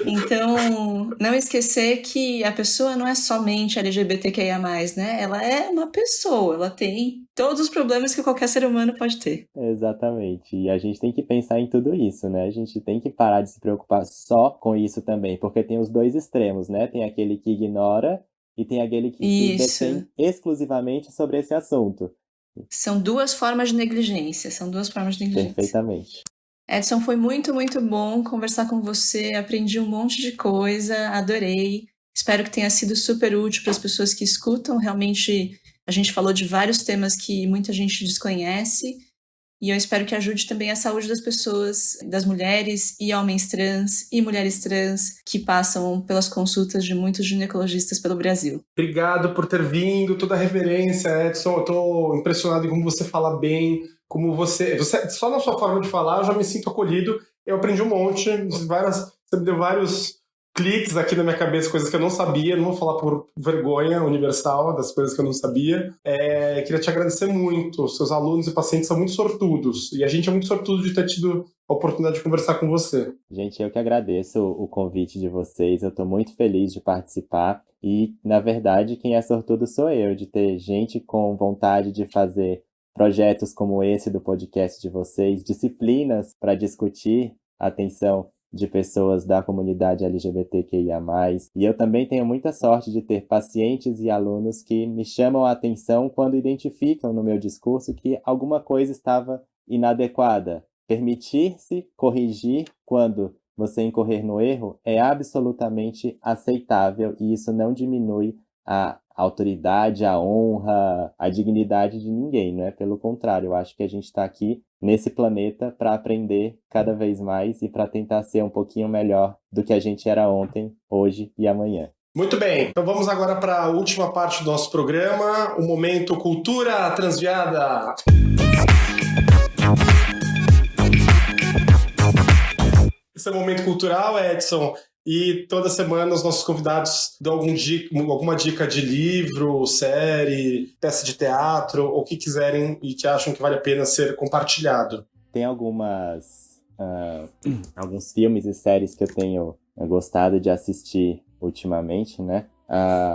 Então, não esquecer que a pessoa não é somente LGBTQIA+, né? Ela é uma pessoa, ela tem todos os problemas que qualquer ser humano pode ter. Exatamente. E a gente tem que pensar em tudo isso, né? A gente tem que parar de se preocupar só com isso também, porque tem os dois extremos, né? Tem aquele que ignora e tem aquele que se detém exclusivamente sobre esse assunto. São duas formas de negligência, Perfeitamente. Edson, foi muito, muito bom conversar com você, aprendi um monte de coisa, adorei. Espero que tenha sido super útil para as pessoas que escutam. Realmente, a gente falou de vários temas que muita gente desconhece e eu espero que ajude também a saúde das pessoas, das mulheres e homens trans e mulheres trans que passam pelas consultas de muitos ginecologistas pelo Brasil. Obrigado por ter vindo, toda a reverência, Edson. Eu tô impressionado em como você fala bem, como você só na sua forma de falar eu já me sinto acolhido. Eu aprendi um monte, você me deu vários cliques aqui na minha cabeça, coisas que eu não sabia. Não vou falar por vergonha universal das coisas que eu não sabia. Queria te agradecer muito. Seus alunos e pacientes são muito sortudos e a gente é muito sortudo de ter tido a oportunidade de conversar com você. Gente, eu que agradeço o convite de vocês. Eu estou muito feliz de participar e, na verdade, quem é sortudo sou eu, de ter gente com vontade de fazer projetos como esse do podcast de vocês, disciplinas para discutir a atenção de pessoas da comunidade LGBTQIA+. E eu também tenho muita sorte de ter pacientes e alunos que me chamam a atenção quando identificam no meu discurso que alguma coisa estava inadequada. Permitir-se corrigir quando você incorrer no erro é absolutamente aceitável e isso não diminui a autoridade, a honra, a dignidade de ninguém, não é? Pelo contrário, eu acho que a gente está aqui nesse planeta para aprender cada vez mais e para tentar ser um pouquinho melhor do que a gente era ontem, hoje e amanhã. Muito bem, então vamos agora para a última parte do nosso programa, o momento Cultura Transviada. Esse é o Momento Cultural, Edson, e toda semana os nossos convidados dão alguma dica de livro, série, peça de teatro, ou o que quiserem e que acham que vale a pena ser compartilhado. Tem alguns filmes e séries que eu tenho gostado de assistir ultimamente, né?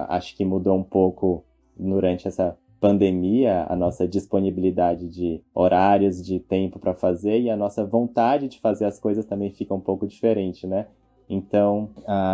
Acho que mudou um pouco durante essa pandemia a nossa disponibilidade de horários, de tempo para fazer e a nossa vontade de fazer as coisas também fica um pouco diferente, né? Então,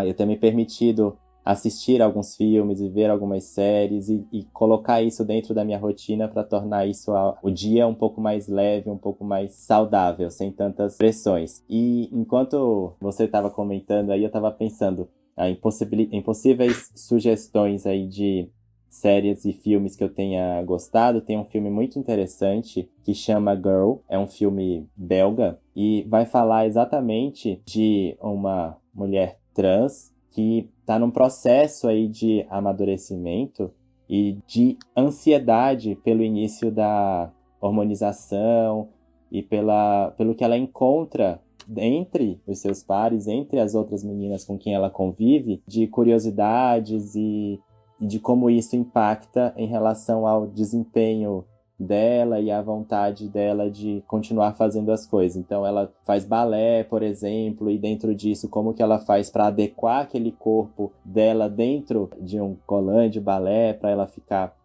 eu tenho me permitido assistir alguns filmes e ver algumas séries e colocar isso dentro da minha rotina para tornar isso o dia um pouco mais leve, um pouco mais saudável, sem tantas pressões. E enquanto você estava comentando aí, eu estava pensando em possíveis sugestões aí de séries e filmes que eu tenha gostado. Tem um filme muito interessante que chama Girl, é um filme belga e vai falar exatamente de uma mulher trans que está num processo aí de amadurecimento e de ansiedade pelo início da hormonização e pelo que ela encontra entre os seus pares, entre as outras meninas com quem ela convive, de curiosidades e de como isso impacta em relação ao desempenho dela e a vontade dela de continuar fazendo as coisas. Então ela faz balé, por exemplo, e dentro disso como que ela faz para adequar aquele corpo dela dentro de um colã de balé para ela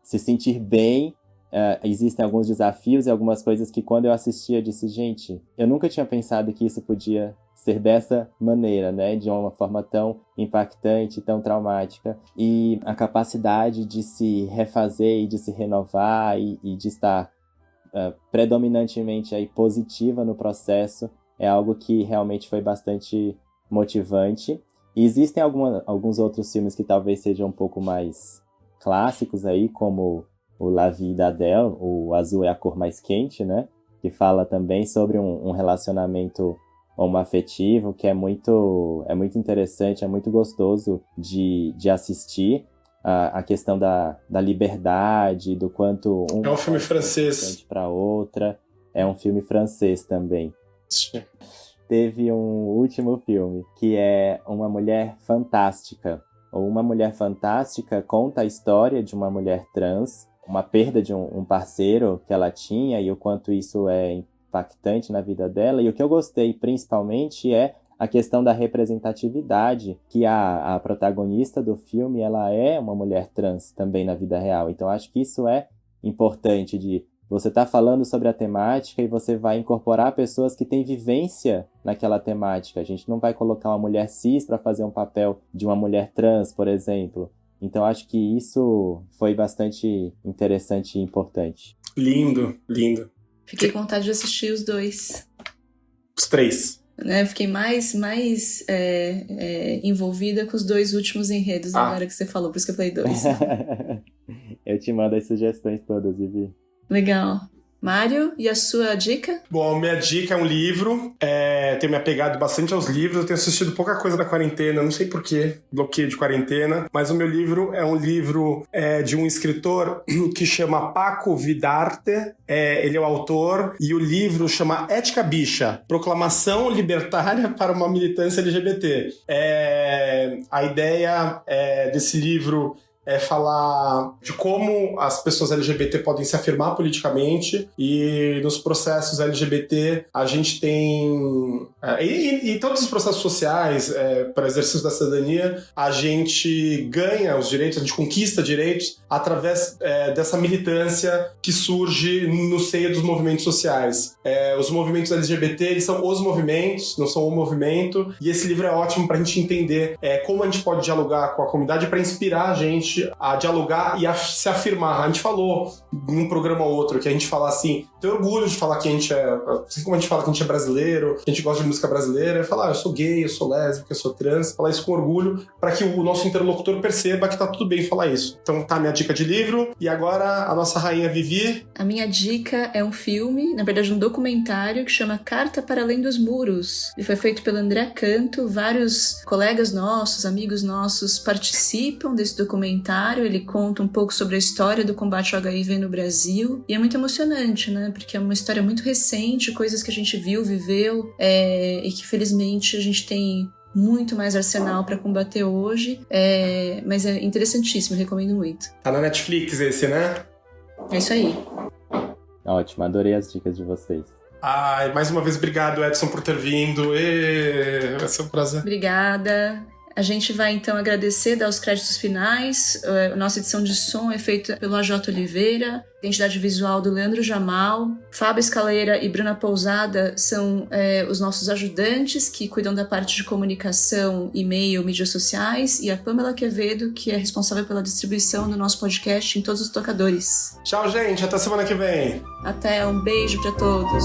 se sentir bem. Existem alguns desafios e algumas coisas que quando eu assistia eu disse, gente, eu nunca tinha pensado que isso podia ser dessa maneira, né? De uma forma tão impactante, tão traumática. E a capacidade de se refazer e de se renovar e de estar predominantemente aí positiva no processo é algo que realmente foi bastante motivante. E existem alguns outros filmes que talvez sejam um pouco mais clássicos aí, como o La Vie d'Adèle, o Azul é a Cor Mais Quente, né? Que fala também sobre um relacionamento homoafetivo que é muito interessante, é muito gostoso de assistir. A questão da liberdade, do quanto é um filme francês para outra. É um filme francês também. Sim. Teve um último filme que é Uma Mulher Fantástica. Uma Mulher Fantástica conta a história de uma mulher trans, uma perda de um parceiro que ela tinha e o quanto isso é impactante na vida dela. E o que eu gostei principalmente é a questão da representatividade, que a protagonista do filme, ela é uma mulher trans também na vida real. Então acho que isso é importante, de você estar falando sobre a temática e você vai incorporar pessoas que têm vivência naquela temática. A gente não vai colocar uma mulher cis para fazer um papel de uma mulher trans, por exemplo. Então acho que isso foi bastante interessante e importante. Lindo, lindo. Fiquei com vontade de assistir os dois. Os três. Né? Fiquei mais envolvida com os dois últimos enredos agora que você falou, por isso que eu falei dois. Eu te mando as sugestões todas, Vivi. Legal. Mário, e a sua dica? Bom, minha dica é um livro. Tenho me apegado bastante aos livros. Eu tenho assistido pouca coisa da quarentena, não sei porquê, bloqueio de quarentena. Mas o meu livro é um livro de um escritor que chama Paco Vidarte. Ele é o autor. E o livro chama Ética Bicha, Proclamação Libertária para uma Militância LGBT. A ideia desse livro é falar de como as pessoas LGBT podem se afirmar politicamente, e nos processos LGBT a gente tem... E todos os processos sociais para exercício da cidadania, a gente ganha os direitos, a gente conquista direitos através dessa militância que surge no seio dos movimentos sociais. Os movimentos LGBT, eles são os movimentos, não são o movimento, e esse livro é ótimo para a gente entender como a gente pode dialogar com a comunidade para inspirar a gente a dialogar e a se afirmar. A gente falou num programa ou outro que a gente fala assim, tem orgulho de falar que a gente assim como a gente fala que a gente é brasileiro, que a gente gosta de música brasileira, é falar, eu sou gay, eu sou lésbica, eu sou trans, falar isso com orgulho para que o nosso interlocutor perceba que tá tudo bem falar isso. Então tá a minha dica de livro, e agora a nossa rainha Vivi. A minha dica é um filme, na verdade um documentário que chama Carta para Além dos Muros. Ele foi feito pelo André Canto, vários colegas nossos, amigos nossos participam desse documentário. Ele conta um pouco sobre a história do combate ao HIV no Brasil, e é muito emocionante, né? Porque é uma história muito recente, coisas que a gente viu, viveu, e que felizmente a gente tem muito mais arsenal para combater hoje, mas é interessantíssimo, recomendo muito. Tá na Netflix esse, né? É isso aí. Ótimo, adorei as dicas de vocês. Mais uma vez, obrigado, Edson, por ter vindo. Vai ser um prazer. Obrigada. A gente vai então agradecer, dar os créditos finais. A nossa edição de som é feita pelo AJ Oliveira, identidade visual do Leandro Jamal, Fábio Escaleira e Bruna Pousada são os nossos ajudantes que cuidam da parte de comunicação, e-mail, mídias sociais, e a Pamela Quevedo, que é responsável pela distribuição do nosso podcast em todos os tocadores. Tchau, gente. Até semana que vem. Até, um beijo para todos.